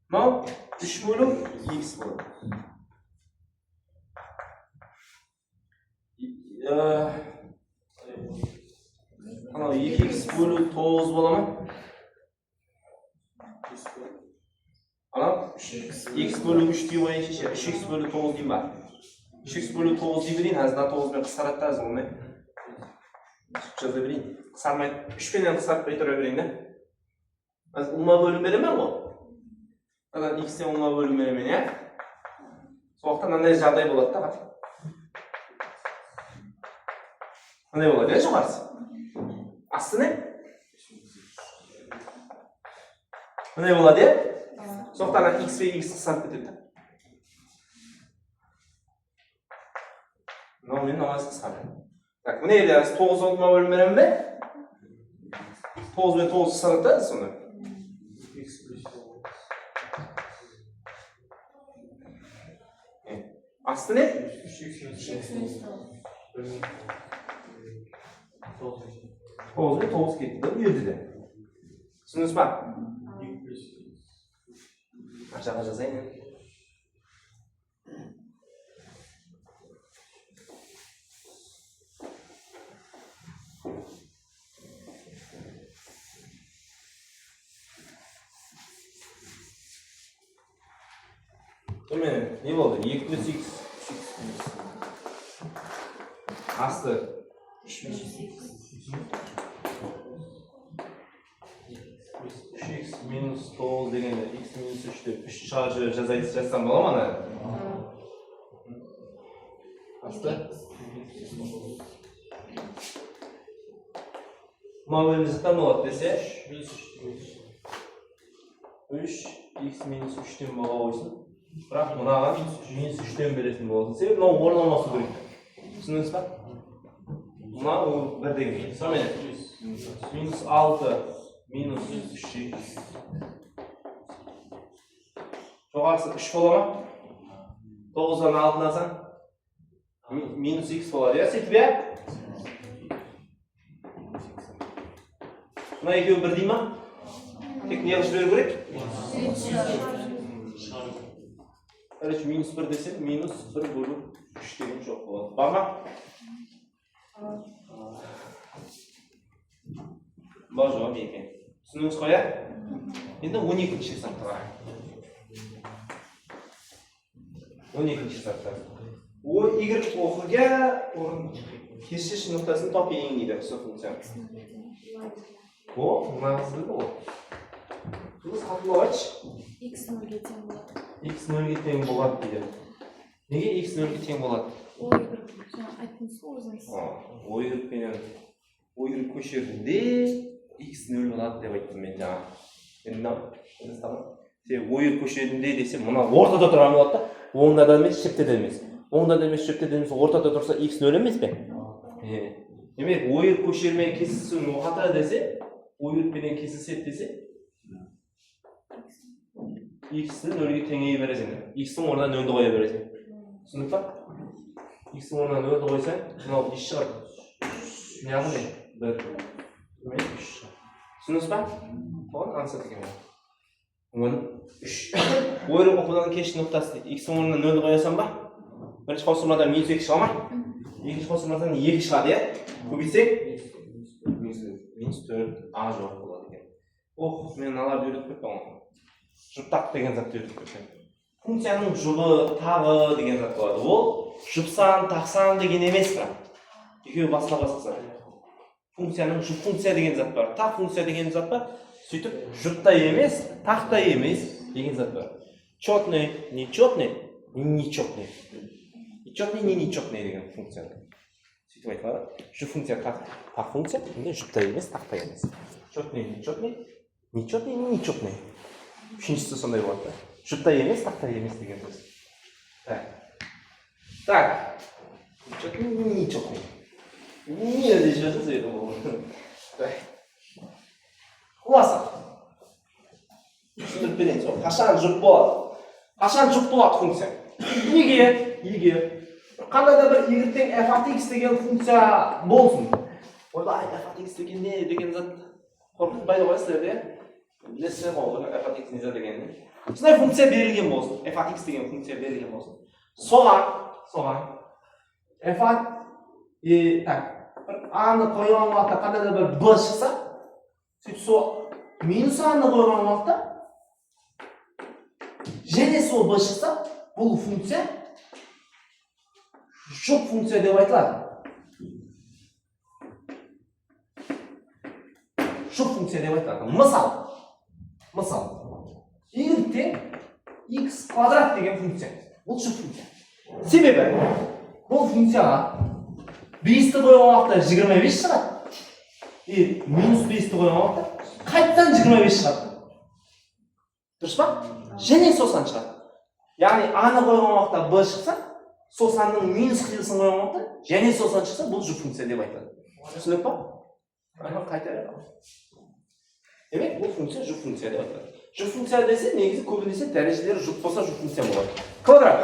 Мынау 3 бөлу x болады. Анау 2x бөлу 9 бола ма? Анау x бөлу 3 дей қояйыншы ше. 3x бөлу 9 дейм ба? 3x бөлу 9 дей берейін, әзір 9 мен қысқарады да оны. Жаза берейін. Қысқармайды. 3 пенен қысқартпай тұра берейін да. Әзір ұлма бөлім беремен ғой? Адан x-тен ұлма бөлім беремен, я? Сол уақытта мынандай жағдай болады да. Мынандай болады, я жоғарысы? Асты не? Мынандай болады, я? Сол уақытта x пен x қысқарып кетеді. Мынау мен намаз қысқарды. Так, міне елде 9 ұлма бөлім берем бе? 9 мен 9 қысқарады да, сонда. Асты не? 9 мен 9 кетті де, үйелді де. Түсініңіз ба? Ашаға жазайын. Төмен, не болды? 2 плюс x. Асты. 3x минус 9 дегенде x минус 3 деп 3 шығарып жазсам бола ма? Асты. Мына бөлімде заттан болады десе 3x минус 3-тен бола қойсын. Бірақ мұнаған минус 3-тен беретін болсын. Себебі мынау орналасу керек. Түсініңіз ба? Мына ол 1 деген. Сонымен минус 6 минус 3x. Жоғарысы 3 бола ма? 9-дан 6-дан алсаң минус x болады. Я сөйтіп я? Мына екеуі 1 дей ма? Тек не қылып жіберу керек? Короче, минус 1 десем, минус 1 бөлу 3 деген жоқ болады. Бар ма? Бар жауап екен. Түсініңіз қой, я? Енді 12-ші сақтыға. 12-ші сақтыға. О, y оқыға кесіш нүктасын тапайын дейді, сол функция. О, мына қызды ғой. Біз қатылау айтшы. X 0-ге тең болады. X 0-ге тең болады дейді. Неге X 0-ге тең болады? Ой, айттыңыз ғой өзіңіз. Ойыр көшерінде X 0 болады деп айттым мен жаңа. Енді ойыр көшерінде десе, мына ортада тұрған болады да, оңда да емес, шептеде де емес. Оңда да емес, шептеде де емес, ортада тұрса X 0 емес пе? Демек, ойыр көшермен кесісу ноғата десе, ойыр пенен кесісет десе, x-ні 0-ге теңей бересің. X-ның орнына 0-ді қоя бересің. Түсініп па? X-ның орнына 0-ді қойсаң, мынау еш шығады. Яғни 1, 3 шығады. Түсініңіз па? Оған ансат екен. 3. Ойрық оқудан кеш нүктасы дейді. X-ның орнына 0-ді қоясам ба? Бірінші қосылмадан минус 2 шыға ма? Екінші қосылмадан 2 шығады, я? Көбейтсек? Минус 4 а жоқ болады екен. Ох, мен аларды үйретіп кетпен ғой. Жұптақ деген затты үйретіп кеткен. Функцияның жұбы, тағы деген зат болады. Ол жұпсан, тақсан деген емес па? Екеуі басқа зат. Функцияның жұп функция деген зат бар. Тақ функция деген зат бар. Сөйтіп, жұпта емес, тақта емес деген зат бар. Четный, нечетный, нечетный. Нечетный, не нечетный деген функция. Сөйтіп айтылады. Жұп функция тақ функция, жұпта емес, тақта емес. Четный, нечетный, нечетный, не нечетный. Үшіншісі сондай болады да. Жұпта емес, тақта емес деген сөз. Так. Нечетный. Не здесь же цвет был. Классно. Түсіндіріп берейін сол. Қашан жұп болады? Қашан жұп болады функция? Егер қандай да бір y тең f(x) деген функция болсын. Ойбай, f(x) деген не деген зат Korkut bayda qo'yasizlar-da. Bilesizlar qo'ygan f(x) deganini. Shunday funksiya berilgan bo'lsin. f(x) degan funksiya berilgan bo'lsin. So'g'an f(tak) a ni qo'ygan vaqtda qandaydir bir b chiqsa, so minus a ni qo'ygan vaqtda және so b chiqsa, bu funksiya shu funksiya deb aytiladi. Shu funksiya deb aytiladi. Misol y teng x kvadrat degan funksiya. Bu shu funksiya. Sebebi bu funksiyaga 5 ni qo'ygan vaqtda 25 chiqadi. Minus 5 ni qo'ygan vaqtda qaytadan 25 chiqadi. Durustmi? Және so'san chiqadi. Ya'ni a ni qo'ygan vaqtda b chiqsa, so'sanning minus qiyilsin qo'ygan vaqtda және so'san chiqsa, bu shu funksiya deb aytiladi. Tushunibmi? Mana qaytaryapman. Demek bu funksiya shu funksiya deb aytiladi. Shu funksiya desa, negizgi ko'pincha darajalari juft bo'lsa shu funksiya bo'ladi. Kvadrat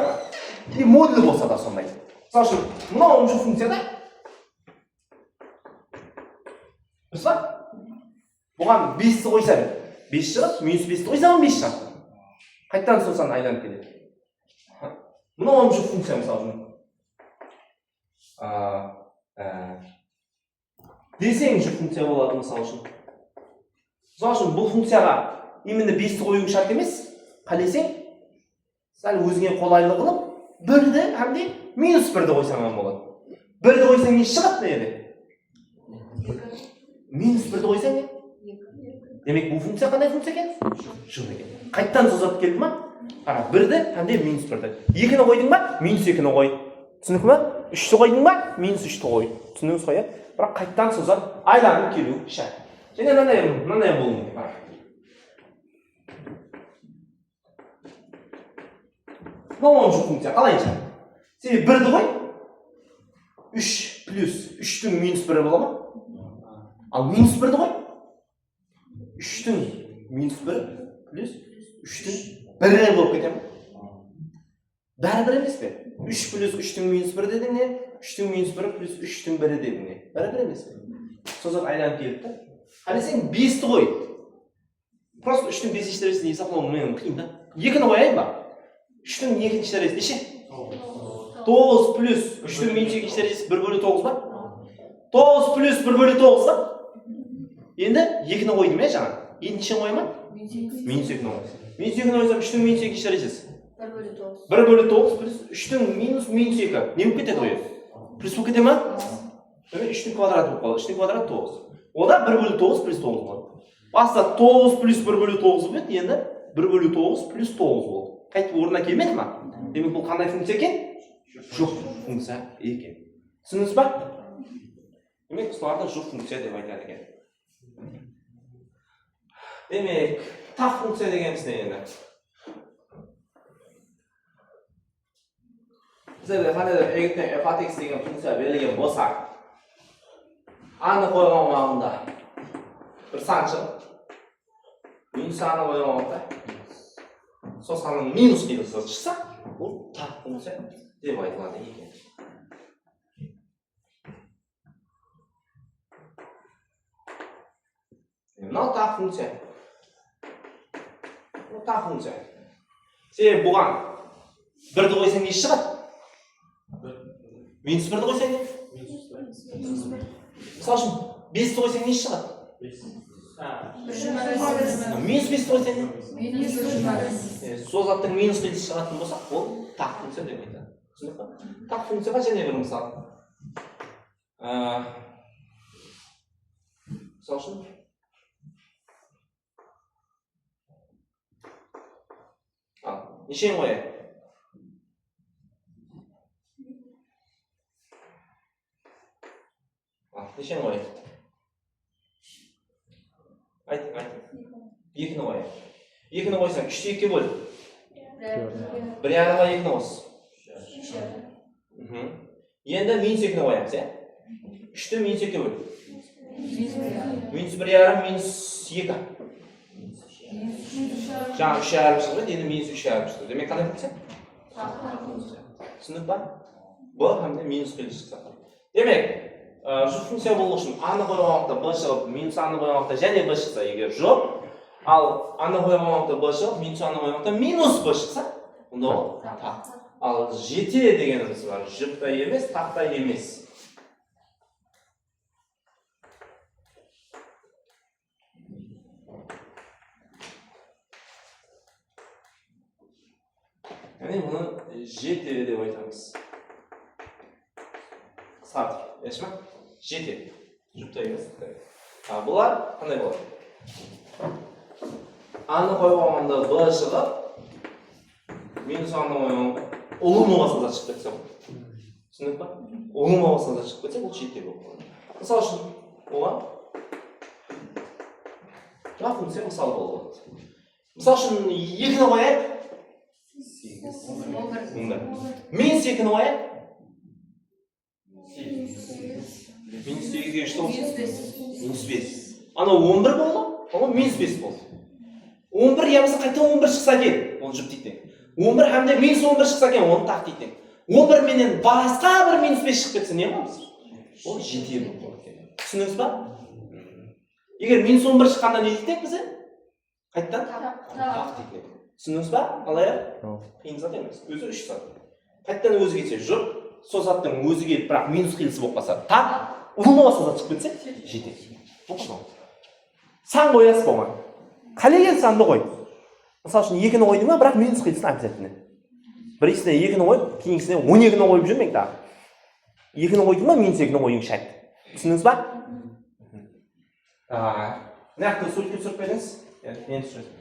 moduli bo'lsa da sonday. Masalan, mana shu funksiyada Mesela bugan 5 ni qo'ysa, 5 chiqib, minus 5 ni qo'ysa, 15 chiqadi. Qaytadan so'san aylanib keladi. Mana shu funksiya masalan. Desang shu funksiya bo'ladi masalan uchun. Masalan, bu funksiyaga именно 5 ni qo'yush shart emas. Qalasang, sal o'zingga qo'laylik qilib, 1 ni hamda minus 1 ni qo'ysang ham bo'ladi. 1 ni qo'ysang nech chiqadi deydi? Minus 1 ni qo'ysang, demak bu funksiya qanday funksiya ekan? Shu ekan. Qaytadan so'zab keldimi? Qara, 1 ni hamda minus 1 ni. 2 ni qo'ydingmi? Minus 2 ni qo'y. Tushundingmi? 3 ni qo'ydingmi? Minus 3 ni qo'y. Tushundingizmi qo'ya? Biroq qaytadan so'zab aylanib keluv shart. Yana nima bo'lmaydi. Mana shu funksiya qalaycha? Sen 1 ni qo'y. 3 plus 3 ning minus 1 bo'ladimi? Al minus 1 ni qo'y. 3 ning minus 1 plus 3 ning 1 bo'lib ketadi. Baribir emasmi? 3 plus 3 ning minus 1 deding-ne? 3 ning minus 1 plus 3 ning 1 deding-ne? Baribir emasmi? So'zab aylanib kelibdi. Hali sen 5 ni qo'y. Просто 3 ning 5 derecesini hisoblamoqman qiyin-da. 2 ni qo'yaymi? 3 ning 2 derecesi necha? 9 plus 3 ning minus 2 derecesi 1/9 mi? 9 plus 1/9 mi? Endi 2 ni qo'ydim-ya jana. Endi nechani qo'yaman? Minus 2 ni qo'yaman. Minus 2 ni qo'ysam 3 ning minus 2 derecesi 1/9. 1/9 plus 3 ning minus 2. Ne bo'lib ketadi o'yi? Plus bo'lib ketadimi? Demak 3 ning kvadrati bo'lib qoladi. 3 ning kvadrati 9. Oda 1/9 plus 9 bo'ladi. Pastda 9 plus 1/9 bo'ladi, endi 1/9 plus 9 bo'ldi. Qaytib o'rniga kelmaydimi? Demak bu qanday funksiya ekan? Shu funksiya ekan. Tushundingizmi? Demak, sizlarda shu funksiya deb aytadi ekan. Demak, taq funksiya deganimiz ne endi? Bizda qandaydir egitdan f(x) degan funksiya berilgan bo'lsa, a ni qo'ygan vaqtda bir sanchi minus a ni qo'ygan vaqtda so'sanning minus qiyilsa chiqsa, bu taq funksiya deb aytiladi ekan. Mana taq funksiya. Bu taq funksiya. Sen bugan 1 ni qo'ysang nech chiqadi? Minus 1 ni qo'ysang? Misol uchun 5 ni qo'ysang nech chiqadi? Minus 5 ni qo'ysang? So'zatning minus qilish chiqadigan bo'lsa, bu taq funksiya deb aytadi. Tushundingmi? Taq funksiyaga yana bir misol. Misol uchun nechani qo'yay? Nechani qo'yay? Ayt. 2 ni qo'yay. 2 ni qo'ysam 3 ni 2 bo'l. 1/2 va 2 ni qo'ysiz. Endi minus 2 ni qo'yamiz, ya. 3 ni minus 2 bo'l. Minus 1/2 minus 2. Жаңа 3,5 chiqdi, endi minus 3,5 chiqdi. Demak, qanday funksiya? Tushundingmi? Bu hamda minus qilish chiqdi. Demak, жұп функция болу үшін аны қойған уақытта b шығып минус аны қойған уақытта және b шықса егер жұп, ал аны қойған уақытта b шығып минус аны қойған уақытта минус b шықса онда ол тақ. Ал жете дегеніміз бар, жұп та емес, тақ та емес. Яғни бұны жете деп айтамыз. Сатыр, ешма? Жете. Жұпта емес. Бұлар қандай болады? Аны қойғанда b шығып, минус аны қойғанда ұлы мовасына да шығып кетсе болады. Түсіндік па? Ұлы мовасына да шығып кетсе, бұл жете болып болады. Мысал үшін, оған жаңа функция мысал болады. Мысал үшін, екіні қояйық. Минус екіні қояйық. Минус 8-ге үшті болсын? Минус 5. Ана 11 болды, ол минус 5 болды. 11 ямысы қайта 11 шықса кен, ол жұп дейтін. 11 әмде минус 11 шықса кен, оны тақ дейтін. 11 менен басқа бір минус 5 шығып кетсе, не қоямыз? Ол жете болды. Түсініңіз ба? Егер минус 11 шыққанда не дейтін бізде? Қайттан? Тақ дейтін. Түсініңіз ба? Алайық? Қиын зат емес. Өзі 3 зат. Қайттан өзі кетсе жұп, сол заттың өзі келіп, бірақ минус қиылысы болып қалса, тақ, ұлымауаса зат шығып кетсе, жете. Бұл қышын. Сан қоясыз болмай. Қалеген санды қой. Мысал үшін 2-ні қойдың ба, бірақ минус қиылысын обязательно. Бірісіне 2-ні қойып, кейінгісіне 12-ні қойып жүрмек тағы. 2-ні қойдың ба, минус 2-ні қойың шәк. Түсініңіз ба? Нақты суретке түсіріп беріңіз. Мен түсіресің.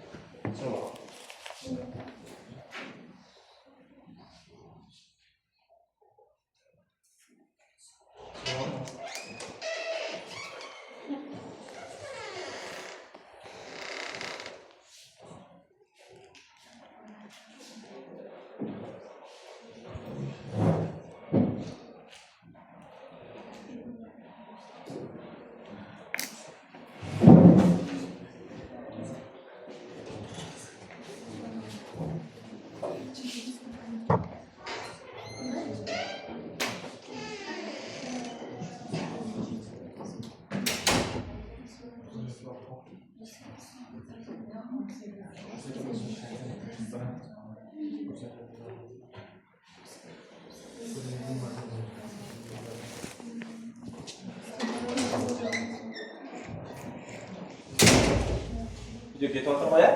Video ketib o'tirib qo'ya.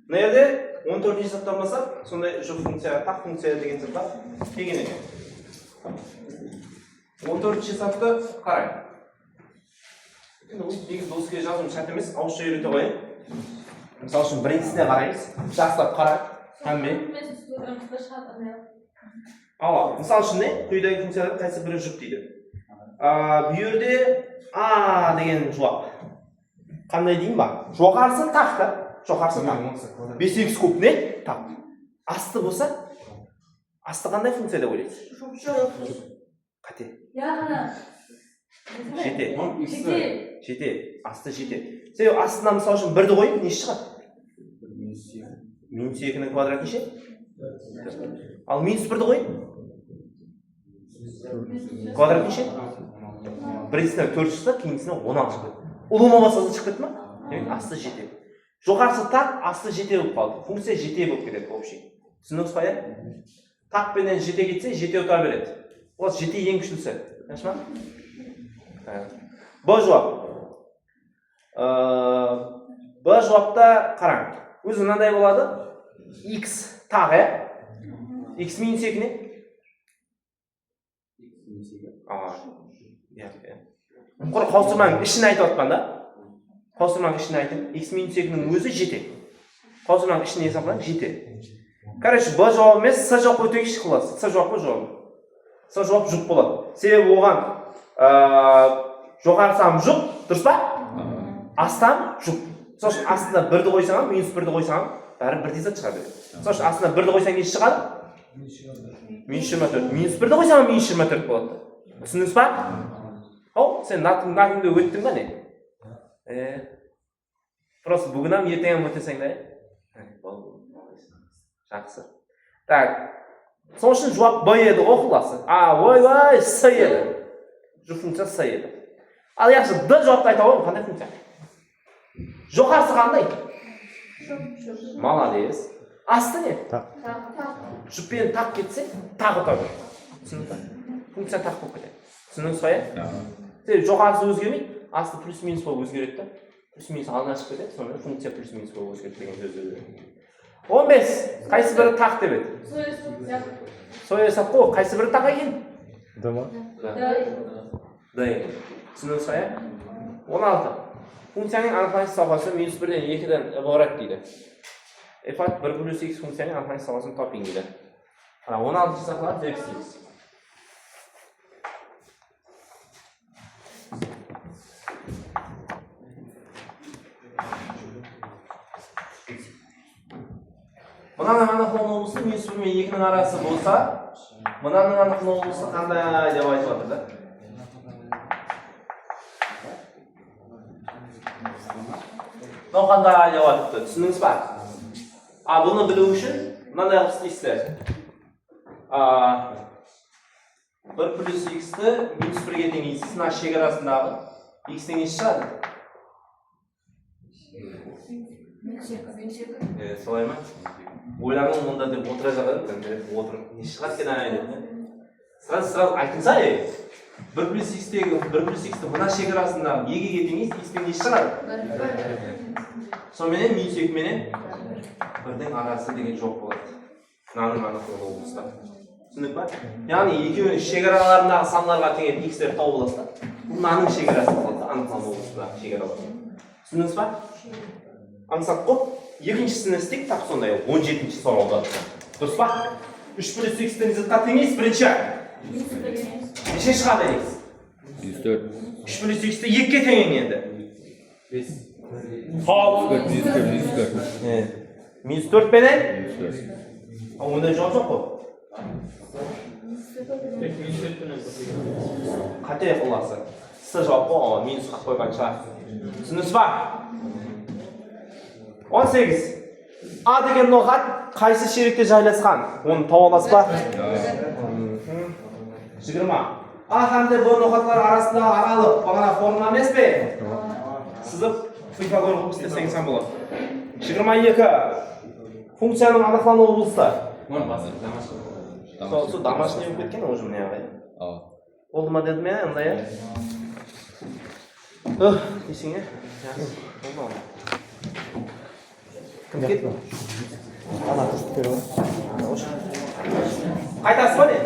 Mına yerde 14. sınıftan basar, sonra şu funksiya, tak funksiya деген sınıfta kelgan ekan. 14. sınıfta qarang. Endi bu negizida do'stga yozim shart emas, aushcha o'rgatib qo'ying. Misol uchun birinchisini qaraymiz, yaxshilab qarang, hamma. Ava, misol uchun quyidagi funksiyalar qaysi biri juft deydi. Bu yerda a degan javob. Qanday deyim ba? Jo'qarisi taqda. Jo'qarisi taq. 5x kub ne? Taq. Asti bo'lsa, asti qanday funksiya deb o'ylaysiz? Qate. Jete. Jete. Asti jete. Sen astidan misol uchun 1 ni qo'ying, necha chiqadi? Minus 2 ning kvadrat necha? Al minus 1 ni qo'ying. Kvadrat necha? Birinchisini 4 chiqsa, keyingisidan 16 chiqadi. Ulug'ma masala chiqib ketdimi? Demak, asti jete. Jo'qarisi taq, asti jete bo'lib qoldi. Funksiya jete bo'lib ketadi общий. Tushundingizmi qo'ya? Taq bilan jete ketsa, jete o'taveradi. Bu jete eng kuchlisi. Yaxshimi? Bu javob. Bu javobda qarang. O'zi qanday bo'ladi? X tag'i x minus 2 ni? Qora hozirman ishini aytayotganda. Hozirman ishini aytdim. X minus 2 ning o'zi jete. Hozirman ishini hisoblang jete. Qarang, bu javob emas, S javobga o'taylik xolos. S javobga javob. S javob juft bo'ladi. Sebebi bo'lgan jo'qarisi ham juft, durustmi? астан жұп. Сол үшін астына 1-ді қойсаң, минус 1-ді қойсаң, бәрі бірдей зат шыға береді. Сол үшін астына 1-ді қойсаң не шығады? Минус 24. Минус 1-ді қойсаң, минус 24 болады. Түсіндіңіз ба? Ау, сен нотингді өттің ба не? Просто бүгін ертең өтесең де. Жақсы. Так. Сол үшін жауап Б еді ғой құласы. Ой, С еді. Жұп функция С еді. Ал яқшы Д жауапты айта ғой, қандай функция? Жоғарысы қандай? Молодец. Асты не? Жұппен тақ кетсе, тағы тағы. Түсіндің ба? Функция тақ болып кетеді. Түсіндіңіз ба? Жоғарысы өзгермейді, асты плюс-минус болып өзгереді да. Плюс-минус алдына шығып кетеді, сонымен функция плюс-минус болып өзгереді деген сөз өзгереді. 15. Қайсы бірі тақ деп еді? Соясақ қой, қайсы бірі тақ екен? Д ма? Д екен. Түсіндіңіз ба? 16. Функцияның анықталған сапасы минус 1-ден 2-ден ібарат дейді. F1 плюс x функцияның анықталған сапасын топинг дейді. 16 сақлар dx. Мынаның анықталған облысы минус 1 мен 2-нің арасы болса, мынаның анықталған облысы қандай деп айтып жатыр да? Мынау қандай деп айтыпты, түсіндіңіз ба? Бұны білу үшін мынандай қылып істейсіздер. 1 плюс x-ті минус 1-ге теңейсіз, мына шекарасындағы x-тен несі шығады? Солай ма? Ойланым мұнда деп отыра жағады, отырып не шығады екен ай деп. Сразу айтыңса, 1 плюс x-ті мына шекарасындағы 2-ге теңейсіз, x-тен несі шығады? Сонымен минус 2 менен 1-дің арасы деген жоқ болады. Мынаның анықталған облыста. Түсіндік па? Яғни екеуінің шекараларындағы санларға теңеп x-тер табылады. Бұл мынаның шекарасы болады, анықталған облысындағы шекаралар. Түсіндіңіз ба? Аңсақ қой, екіншісін істейік, тап сондай 17-ші сұрауды. Дұрыс па? 3 плюс x-тен зытқа теңейсіз, бірінші. Неше шығады x? 3 плюс x-ті 2-ге теңең енді. Минус 4 пенен? Онда жауап жоқ қой. Қате құласы. С жауап қой, минус қақ қойған шығар. Түсіндіңіз ба? 18. А деген ноғат қайсы шеректе жайласқан? Оны тауып аласыз ба? 20. А қандай бұл ноғатлар арасындағы аралық бағана формула емес пе? Сызып Пифагор қылып істесең сан болады. 22. Функцияның анықталған облысы. Сол домашний болып кеткен уже мына жағдай. Болды ма дедім я, андай я? Десең я? Болды ма? Кім кетті? Ана қысты беру. Қайтасыз ба не?